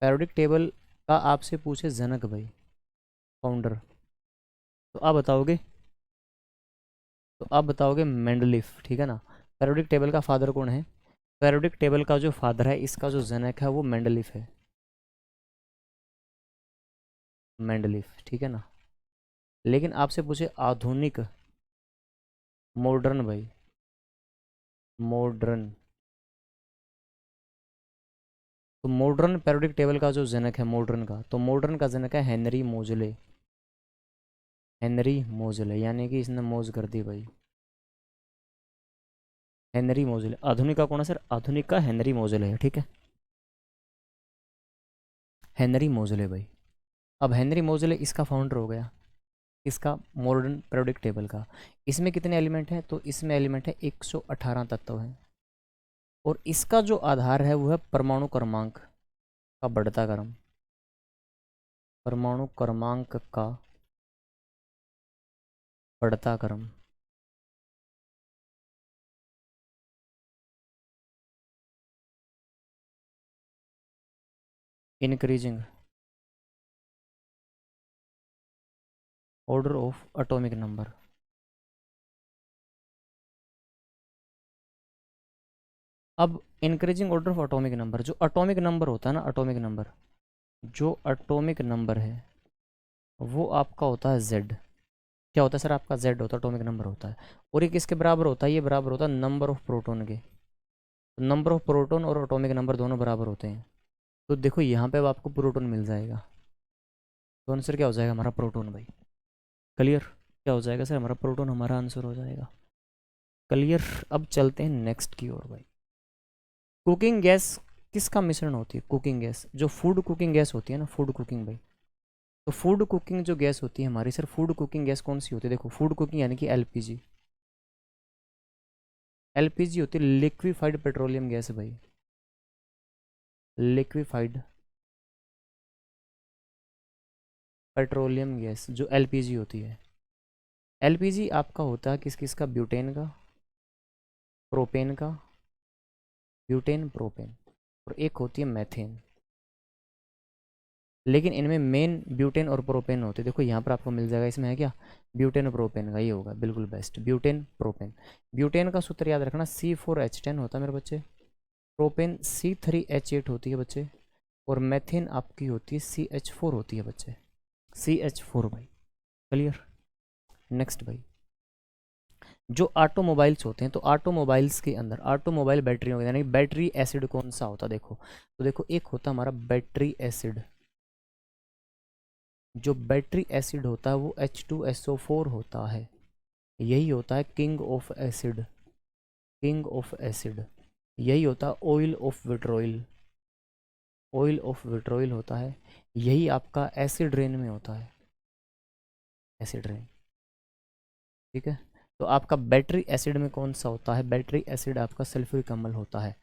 पैरोडिक टेबल का आपसे पूछे जनक भाई, फाउंडर, तो आप बताओगे, तो आप बताओगे मेंडलीफ, ठीक है ना। पैरोडिक टेबल का फादर कौन है? पैरोडिक टेबल का जो फादर है, इसका जो जनक है वो मेंडलीफ है, मेंडलीफ, ठीक है ना। लेकिन आपसे पूछे आधुनिक, मॉडर्न भाई, मॉडर्न, तो मॉडर्न पैरोडिक टेबल का जो जनक है मॉडर्न का, तो मॉडर्न का जनक है हेनरी मोजले, हेनरी मोजले, यानी कि इसने मौज कर दी भाई, हेनरी मोजले। आधुनिक का कौन है सर? आधुनिक का हेनरी मोजले है, ठीक है, हेनरी मोजले भाई। अब हेनरी मोजले इसका फाउंडर हो गया, इसका मॉडर्न पीरियोडिक टेबल का। इसमें कितने एलिमेंट हैं? तो इसमें एलिमेंट है 118 तत्व हैं। और इसका जो आधार है वो है परमाणु क्रमांक का बढ़ता क्रम, परमाणु क्रमांक का बढ़ता क्रम। Increasing order of atomic number. अब increasing order of atomic number, जो एटॉमिक नंबर होता है ना, एटॉमिक नंबर, जो एटॉमिक नंबर है, वो आपका होता है जेड। क्या होता है सर? आपका जेड होता है, एटॉमिक नंबर होता है। और ये किसके बराबर होता है? ये बराबर होता है नंबर ऑफ प्रोटॉन के। नंबर ऑफ प्रोटॉन और एटॉमिक नंबर दोनों बराबर होते हैं। तो देखो यहाँ पे अब आपको प्रोटॉन मिल जाएगा। तो आंसर क्या हो जाएगा हमारा? प्रोटॉन भाई। क्लियर? क्या हो जाएगा सर? हमारा प्रोटॉन हमारा आंसर हो जाएगा। क्लियर? अब चलते हैं नेक्स्ट की ओर भाई। कुकिंग गैस किसका मिश्रण होती है? कुकिंग गैस जो फूड कुकिंग गैस होती है ना, फूड कुकिंग भाई। तो फूड कुकिंग जो गैस होती है हमारी सर, फूड कुकिंग गैस कौन सी होती है? देखो फूड कुकिंग यानी कि एलपीजी। एलपीजी होती है लिक्विफाइड पेट्रोलियम गैस भाई। लिक्विफाइड पेट्रोलियम गैस जो एलपीजी होती है। एलपीजी आपका होता है किस किस का? ब्यूटेन का, प्रोपेन का, ब्यूटेन प्रोपेन, और एक होती है मैथेन। लेकिन इनमें मेन ब्यूटेन और प्रोपेन होते हैं। देखो यहाँ पर आपको मिल जाएगा, इसमें है क्या? ब्यूटेन और प्रोपेन का, ये होगा बिल्कुल बेस्ट, ब्यूटेन प्रोपेन। ब्यूटेन का सूत्र याद रखना, C4H10 होता है मेरे बच्चे। प्रोपेन C3H8 होती है बच्चे। और मैथेन आपकी होती है CH4 होती है बच्चे। CH4 भाई। क्लियर? नेक्स्ट भाई, जो ऑटोमोबाइल्स होते हैं, तो ऑटोमोबाइल्स के अंदर ऑटोमोबाइल बैटरियों के, यानी बैटरी एसिड कौन सा होता है? देखो तो देखो, एक होता है हमारा बैटरी एसिड। जो बैटरी एसिड होता है वो H2SO4 होता है। यही होता है king of acid. King of acid. यही होता है ऑयल ऑफ विट्रोइल। ऑयल ऑफ विट्रोइल होता है। यही आपका एसिड रेन में होता है। Acid rain. ठीक है। तो आपका बैटरी एसिड में कौन सा होता है? बैटरी एसिड आपका सल्फ्यूरिक अम्ल होता है।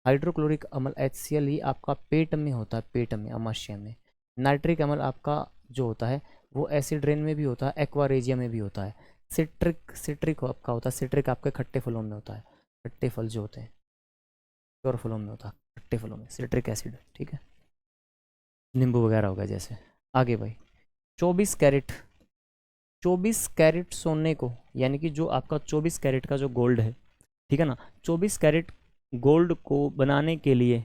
हाइड्रोक्लोरिक अम्ल HCl ये आपका पेट में होता है, पेट में, अमाशय में। नाइट्रिक अम्ल आपका जो होता है वो एसिड रेन में भी होता है, एक्वारेजिया में भी होता है। सिट्रिक, सिट्रिक आपका होता है, सिट्रिक आपके खट्टे फलों में होता है। खट्टे फल जो होते हैं, प्योर फलों में होता है, खट्टे फलों में सिट्रिक एसिड। ठीक है। नींबू वगैरह हो गया जैसे। आगे भाई, 24 कैरेट। 24 कैरेट सोने को, यानी कि जो आपका 24 कैरेट का जो गोल्ड है, ठीक है ना, 24 कैरेट गोल्ड को बनाने के लिए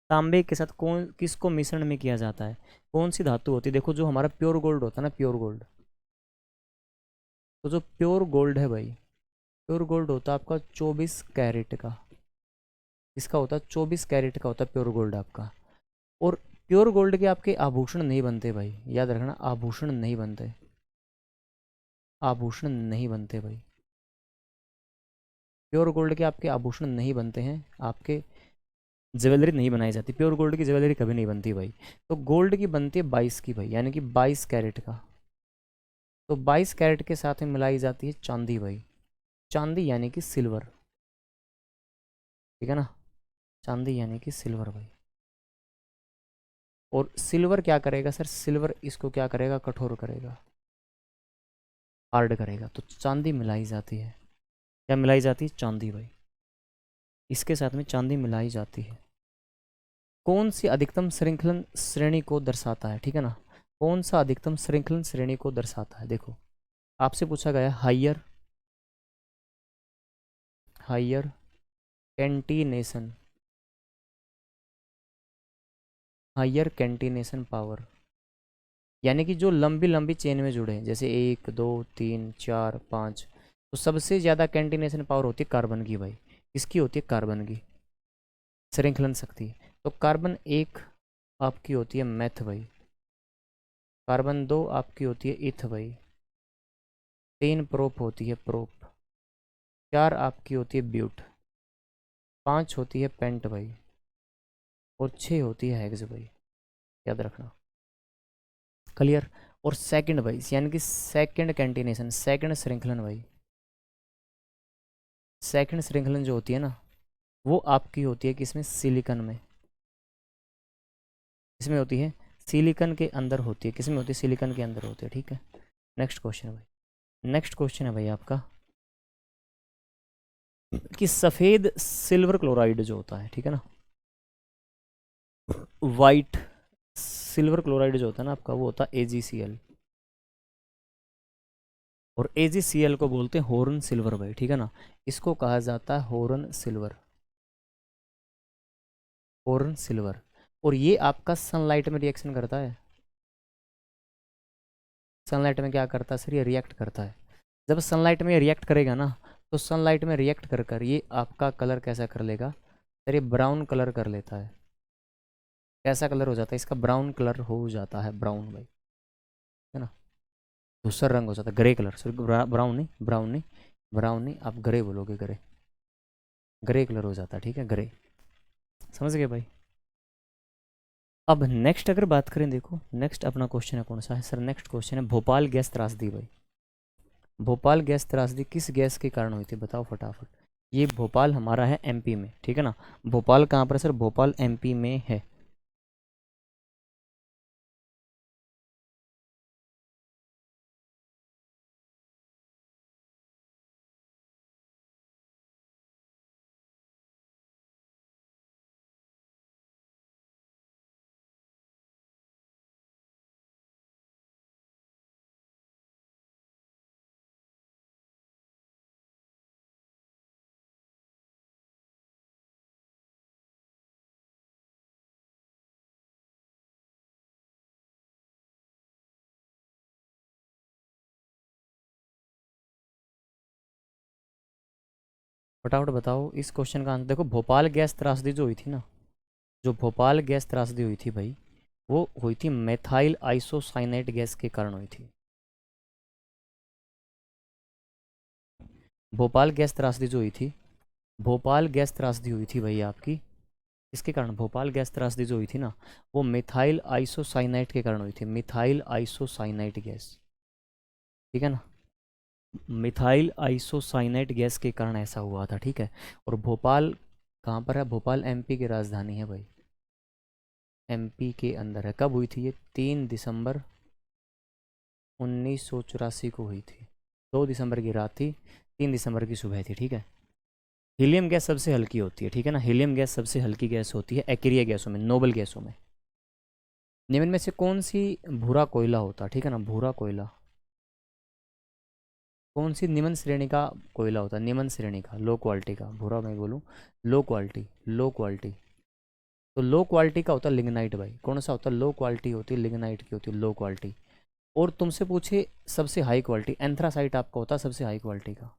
तांबे के साथ कौन किसको मिश्रण में किया जाता है? कौन सी धातु होती है? देखो जो हमारा प्योर गोल्ड होता है ना, प्योर गोल्ड। तो जो प्योर गोल्ड है भाई, प्योर गोल्ड होता है आपका 24 कैरेट का। इसका होता है 24 कैरेट का होता है प्योर गोल्ड आपका। और प्योर गोल्ड के आपके आभूषण नहीं बनते भाई, याद रखना, आभूषण नहीं बनते। आभूषण नहीं बनते भाई। प्योर गोल्ड के आपके आभूषण नहीं बनते हैं। आपके ज्वेलरी नहीं बनाई जाती, प्योर गोल्ड की ज्वेलरी कभी नहीं बनती भाई। तो गोल्ड की बनती है 22 की भाई, यानी कि 22 कैरेट का। तो 22 कैरेट के साथ में मिलाई जाती है चांदी भाई। चांदी यानी कि सिल्वर। ठीक है ना? चांदी यानी कि सिल्वर भाई। और सिल्वर क्या करेगा सर? सिल्वर इसको क्या करेगा? कठोर करेगा, हार्ड करेगा। तो चांदी मिलाई जाती है। क्या मिलाई जाती है? चांदी भाई। इसके साथ में चांदी मिलाई जाती है। कौन सी अधिकतम श्रृंखलन श्रेणी को दर्शाता है? ठीक है ना? कौन सा अधिकतम श्रृंखलन श्रेणी को दर्शाता है? देखो आपसे पूछा गया हाइयर, हाइयर कैंटिनेशन, हाइयर कैंटिनेशन पावर, यानी कि जो लंबी लंबी चेन में जुड़े हैं, जैसे 1 2 3 4 5। तो सबसे ज़्यादा कैंटिनेशन पावर होती है कार्बन की भाई। किसकी होती है? कार्बन की श्रृंखलन शक्ति। तो कार्बन 1 आपकी होती है मैथ भाई। कार्बन 2 आपकी होती है इथ भाई। 3 प्रोप होती है प्रोप। 4 आपकी होती है ब्यूट। 5 होती है पेंट भाई। और 6 होती है हेक्स भाई। याद रखना। क्लियर? और सेकंड भाई, यानी कि सेकंड कैंटिनेशन, सेकंड श्रृंखलन भाई। सेकंड श्रृंखलन जो होती है ना, वो आपकी होती है किसमें? सिलिकन में। किसमें होती है? सिलिकन के अंदर होती है। किसमें होती है? सिलिकन के अंदर होती है। ठीक है। नेक्स्ट क्वेश्चन है भाई। नेक्स्ट क्वेश्चन है भाई आपका, कि सफ़ेद सिल्वर क्लोराइड जो होता है, ठीक है ना, वाइट सिल्वर क्लोराइड जो होता है ना आपका, वो होता है AgCl। और AgCl को बोलते हैं हॉर्न सिल्वर भाई। ठीक है ना? इसको कहा जाता है हॉर्न सिल्वर। Horn silver. और ये आपका सनलाइट में रिएक्शन करता है। सनलाइट में क्या करता है सर, ये रिएक्ट करता है। जब सनलाइट में रिएक्ट करेगा ना, तो सनलाइट में रिएक्ट कर कर ये आपका कलर कैसा कर लेगा सर, ये ब्राउन कलर कर लेता है। कैसा कलर हो जाता है इसका, ब्राउन कलर हो जाता है, ब्राउन भाई, है ना, धूसर रंग हो जाता है, ग्रे कलर, सॉरी ब्राउन नहीं, ब्राउन नहीं, ब्राउन नहीं, आप ग्रे बोलोगे, ग्रे, ग्रे कलर हो जाता है, ठीक है, ग्रे। समझ गए भाई। अब नेक्स्ट अगर बात करें, देखो नेक्स्ट अपना क्वेश्चन है कौन सा है सर, नेक्स्ट क्वेश्चन है भोपाल गैस त्रासदी भाई। भोपाल गैस त्रासदी किस गैस के कारण हुई थी, बताओ फटाफट। ये भोपाल हमारा है एमपी में, ठीक है ना। भोपाल कहाँ पर है सर, भोपाल एमपी में है। फटाफट बताओ इस क्वेश्चन का आंसर। देखो भोपाल गैस त्रासदी जो हुई थी ना, जो भोपाल गैस त्रासदी हुई थी भाई, वो हुई थी मेथाइल आइसोसाइनेट गैस के कारण हुई थी। भोपाल गैस त्रासदी जो हुई थी, भोपाल गैस त्रासदी हुई थी भाई आपकी, इसके कारण भोपाल गैस त्रासदी जो हुई थी ना, वो मिथाइल आइसोसाइनाइट के कारण हुई थी, मिथाइल आइसोसाइनाइट गैस, ठीक है ना। मिथाइल आइसोसाइनाइट गैस के कारण ऐसा हुआ था, ठीक है। और भोपाल कहाँ पर है, भोपाल एमपी की राजधानी है भाई, एमपी के अंदर है। कब हुई थी ये, 3 दिसंबर 1984 को हुई थी। 2 दिसंबर की रात थी, 3 दिसंबर की सुबह थी, ठीक है। हीलियम गैस सबसे हल्की होती है, ठीक है ना, हीलियम गैस सबसे हल्की गैस होती है एक्रिय गैसों में, नोबल गैसों में। निम्न में से कौन सी भूरा कोयला होता है, ठीक है ना, भूरा कोयला कौन सी निम्न श्रेणी का कोयला होता है, निम्न श्रेणी का, लो क्वालिटी का, भूरा मैं बोलूँ, लो क्वालिटी, लो क्वालिटी। तो लो क्वालिटी का होता है लिग्नाइट भाई, कौन सा होता है, लो क्वालिटी होती है लिग्नाइट की, होती है लो क्वालिटी। और तुमसे पूछे सबसे हाई क्वालिटी, एंथ्रासाइट आपका होता है सबसे हाई क्वालिटी का।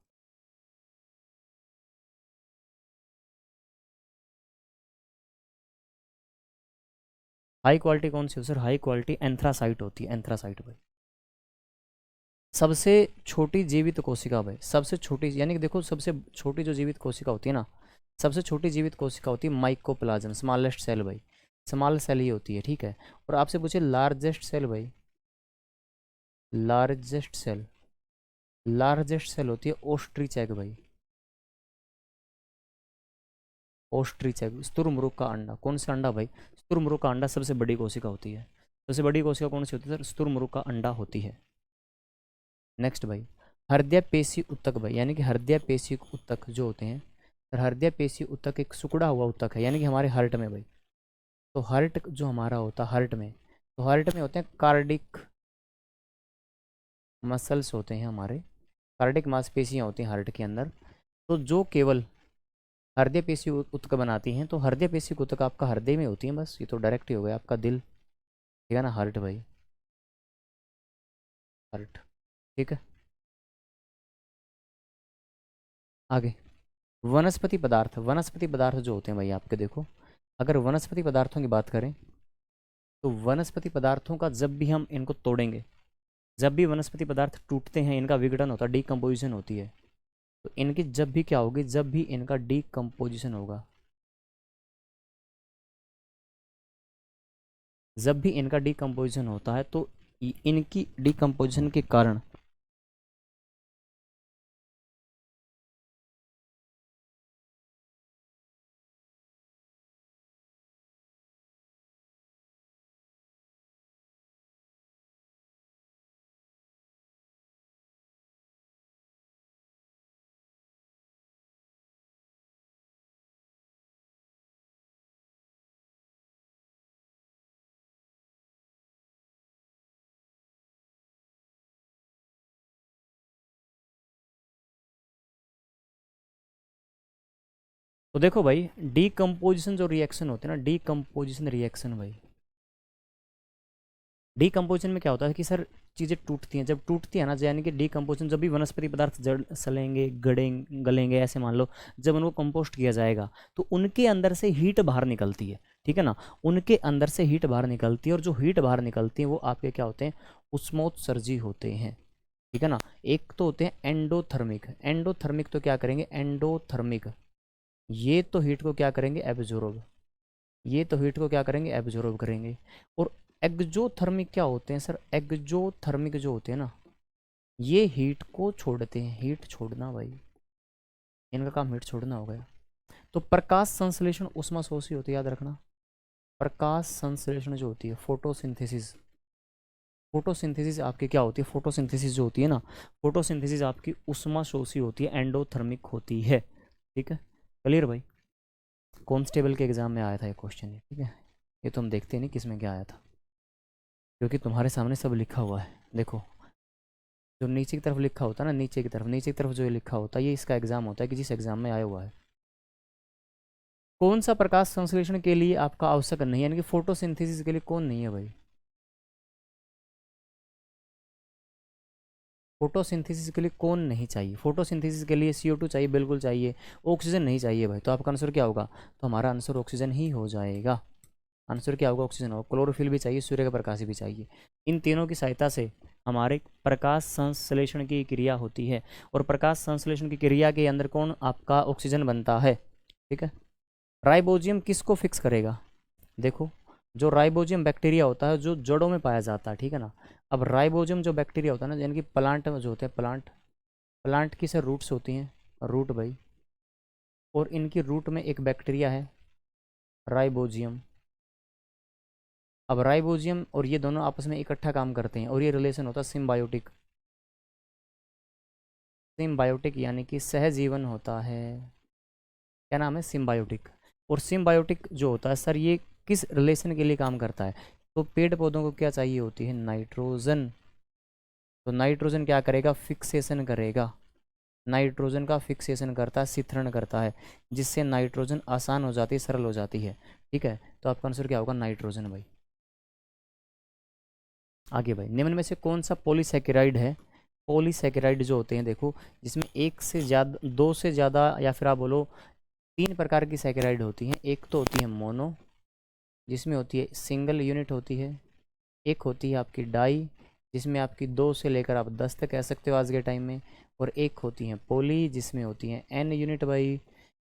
हाई क्वालिटी कौन सी हो सर, हाई क्वालिटी एंथ्रासाइट होती है, एंथ्रासाइट भाई। सबसे छोटी जीवित कोशिका भाई, सबसे छोटी, यानी कि देखो सबसे छोटी जो जीवित कोशिका होती है ना, सबसे छोटी जीवित कोशिका होती है माइकोप्लाज्म, स्मॉलेस्ट सेल भाई, स्मॉल सेल ही होती है, ठीक है। और आपसे पूछे लार्जेस्ट सेल भाई, लार्जेस्ट सेल, लार्जेस्ट सेल होती है ओस्ट्रीचैक भाई, ओस्ट्रीचैक, स्तुरमुर्ग का अंडा, कौन सा अंडा भाई, स्तुरमुर्ग का अंडा सबसे बड़ी कोशिका होती है। सबसे बड़ी कोशिका कौन सी होती है सर, स्तुरमुर्ग का अंडा होती है। नेक्स्ट भाई, हृदय पेशी उत्तक भाई, यानी कि हृदय पेशी उत्तक जो होते हैं, हृदय पेशी उत्तक एक सिकुड़ा हुआ उत्तक है, यानी कि हमारे हार्ट में भाई। तो हार्ट जो हमारा होता है हार्ट में, तो हार्ट में होते हैं कार्डिक मसल्स होते हैं हमारे, कार्डिक मांसपेशियाँ होती हैं हार्ट के अंदर। तो जो केवल हृदय पेशी उत्तक बनाती हैं, तो हृदय पेशी उत्तक आपका हृदय में होती है, बस ये तो डायरेक्ट ही हो गया आपका दिल, ठीक है ना, हार्ट भाई, हार्ट, ठीक है। आगे, वनस्पति पदार्थ, वनस्पति पदार्थ जो होते हैं भाई आपके, देखो अगर वनस्पति पदार्थों की बात करें, तो वनस्पति पदार्थों का जब भी हम इनको तोड़ेंगे, जब भी वनस्पति पदार्थ टूटते हैं, इनका विघटन होता है, डीकम्पोजिशन होती है, तो इनकी जब भी क्या होगी, जब भी इनका डीकम्पोजिशन होगा, जब भी इनका डीकम्पोजिशन होता है, तो इनकी डीकम्पोजिशन के कारण, तो देखो भाई डीकम्पोजिशन जो रिएक्शन होते हैं ना, डीकम्पोजिशन रिएक्शन भाई, डीकम्पोजिशन में क्या होता है कि सर चीज़ें टूटती हैं, जब टूटती है ना, यानी कि डीकम्पोजिशन, जब भी वनस्पति पदार्थ जड़ सलेंगे गलेंगे ऐसे मान लो, जब उनको कंपोस्ट किया जाएगा तो उनके अंदर से हीट बाहर निकलती है, ठीक है ना, उनके अंदर से हीट बाहर निकलती है, और जो हीट बाहर निकलती है वो आपके क्या होते हैं, उष्मोत्सर्जी होते हैं, ठीक है ना। एक तो होते हैं एंडोथर्मिक, एंडोथर्मिक तो क्या करेंगे, एंडोथर्मिक ये तो हीट को क्या करेंगे, एब्जॉर्ब, ये तो हीट को क्या करेंगे, एब्जॉर्ब करेंगे। और एक्जोथर्मिक क्या होते हैं सर, एक्जोथर्मिक जो होते हैं ना, ये हीट को छोड़ते हैं, हीट छोड़ना भाई, इनका काम हीट छोड़ना हो गया। तो प्रकाश संश्लेषण उष्माशोषी होती है, याद रखना, प्रकाश संश्लेषण जो होती है, फोटोसिंथेसिस, फोटोसिंथेसिस आपकी क्या होती है, फोटोसिंथेसिस जो होती है ना, फोटोसिंथेसिस आपकी उष्माशोषी होती है, एंडोथर्मिक होती है, ठीक है, क्लियर भाई। कॉन्स्टेबल के एग्जाम में आया था ये क्वेश्चन, ये ठीक है, ये तो हम देखते नहीं किस में क्या आया था, क्योंकि तुम्हारे सामने सब लिखा हुआ है। देखो जो नीचे की तरफ लिखा होता है ना, नीचे की तरफ जो ये लिखा होता है, ये इसका एग्जाम होता है कि जिस एग्जाम में आया हुआ है। कौन सा प्रकाश संश्लेषण के लिए आपका आवश्यक नहीं है, यानी कि फोटोसिंथेसिस के लिए कौन नहीं है भाई, फोटोसिंथेसिस के लिए कौन नहीं चाहिए, फोटोसिंथेसिस के लिए CO2 चाहिए, बिल्कुल चाहिए, ऑक्सीजन नहीं चाहिए भाई, तो आपका आंसर क्या होगा, तो हमारा आंसर ऑक्सीजन ही हो जाएगा, आंसर क्या होगा, ऑक्सीजन होगा। क्लोरोफिल भी चाहिए, सूर्य का प्रकाश भी चाहिए, इन तीनों की सहायता से हमारे प्रकाश संश्लेषण की क्रिया होती है, और प्रकाश संश्लेषण की क्रिया के अंदर कौन आपका ऑक्सीजन बनता है, ठीक है। राइबोजियम किसको फिक्स करेगा, देखो जो राइबोजियम बैक्टीरिया होता है जो जड़ों में पाया जाता है, ठीक है ना। अब राइबोजियम जो बैक्टीरिया होता है ना, यानी कि प्लांट जो होते हैं, प्लांट की सर रूट्स होती हैं, रूट भाई, और इनकी रूट में एक बैक्टीरिया है राइबोजियम। अब राइबोजियम और ये दोनों आपस में इकट्ठा काम करते हैं, और ये रिलेशन होता है सिम्बायोटिक, सिम्बायोटिक यानी कि सहजीवन होता है, क्या नाम है, सिम्बायोटिक। और सिम्बायोटिक जो होता है सर, ये किस रिलेशन के लिए काम करता है, तो पेड़ पौधों को क्या चाहिए होती है, नाइट्रोजन, तो नाइट्रोजन क्या करेगा, फिक्सेशन करेगा, नाइट्रोजन का फिक्सेशन करता है, सिथरण करता है, जिससे नाइट्रोजन आसान हो जाती है, सरल हो जाती है, ठीक है। तो आपका आंसर क्या होगा, नाइट्रोजन भाई। आगे भाई, निम्न में से कौन सा पॉलीसेकेराइड है, पॉलीसेकेराइड जो होते हैं देखो, जिसमें एक से ज़्यादा, दो से ज़्यादा, या फिर आप बोलो 3 प्रकार की सेकेराइड होती हैं। एक तो होती है मोनो, जिसमें होती है सिंगल यूनिट होती है, एक होती है आपकी डाई, जिसमें आपकी 2 से लेकर आप 10 तक कह सकते हो आज के टाइम में, और एक होती है पॉली, जिसमें होती हैं N यूनिट भाई।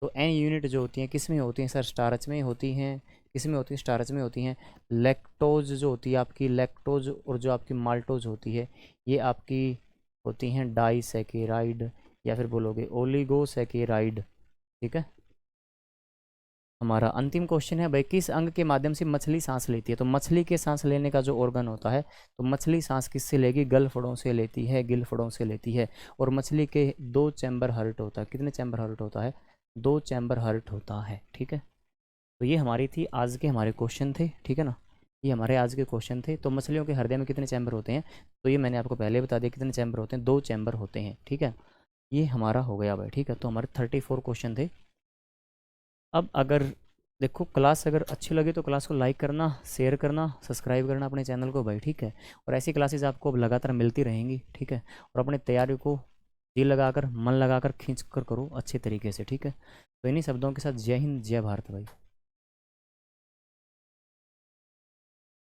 तो N यूनिट जो होती हैं किस में होती हैं सर, स्टार्च में होती हैं, किस में होती हैं, स्टार्च में होती हैं। लैक्टोज जो होती है आपकी, लैक्टोज और जो आपकी माल्टोज होती है, ये आपकी होती हैं डाइसैकेराइड, या फिर बोलोगे ओलिगोसैकेराइड, ठीक है। हमारा अंतिम क्वेश्चन है भाई, किस अंग के माध्यम से मछली सांस लेती है, तो मछली के सांस लेने का जो ऑर्गन होता है, तो मछली सांस किससे लेगी, गलफड़ों से लेती है, गिलफड़ों से लेती है। और मछली के 2 चैम्बर हर्ट होता है, कितने चैम्बर हर्ट होता है, 2 चैम्बर हर्ट होता है, ठीक है। तो ये हमारी थी आज के हमारे क्वेश्चन थे, ठीक है ना, ये हमारे आज के क्वेश्चन थे। तो मछलियों के हृदय में कितने चैम्बर होते हैं, तो ये मैंने आपको पहले बता दिया कितने चैम्बर होते हैं, 2 चैम्बर होते हैं, ठीक है। ये हमारा हो गया भाई, ठीक है। तो हमारे 34 क्वेश्चन थे। अब अगर देखो क्लास अगर अच्छी लगे तो क्लास को लाइक करना, शेयर करना, सब्सक्राइब करना अपने चैनल को भाई, ठीक है। और ऐसी क्लासेस आपको अब लगातार मिलती रहेंगी, ठीक है। और अपने तैयारी को दिल लगाकर, मन लगाकर, खींच कर करो अच्छे तरीके से, ठीक है। तो इन्हीं शब्दों के साथ जय हिंद, जय भारत भाई।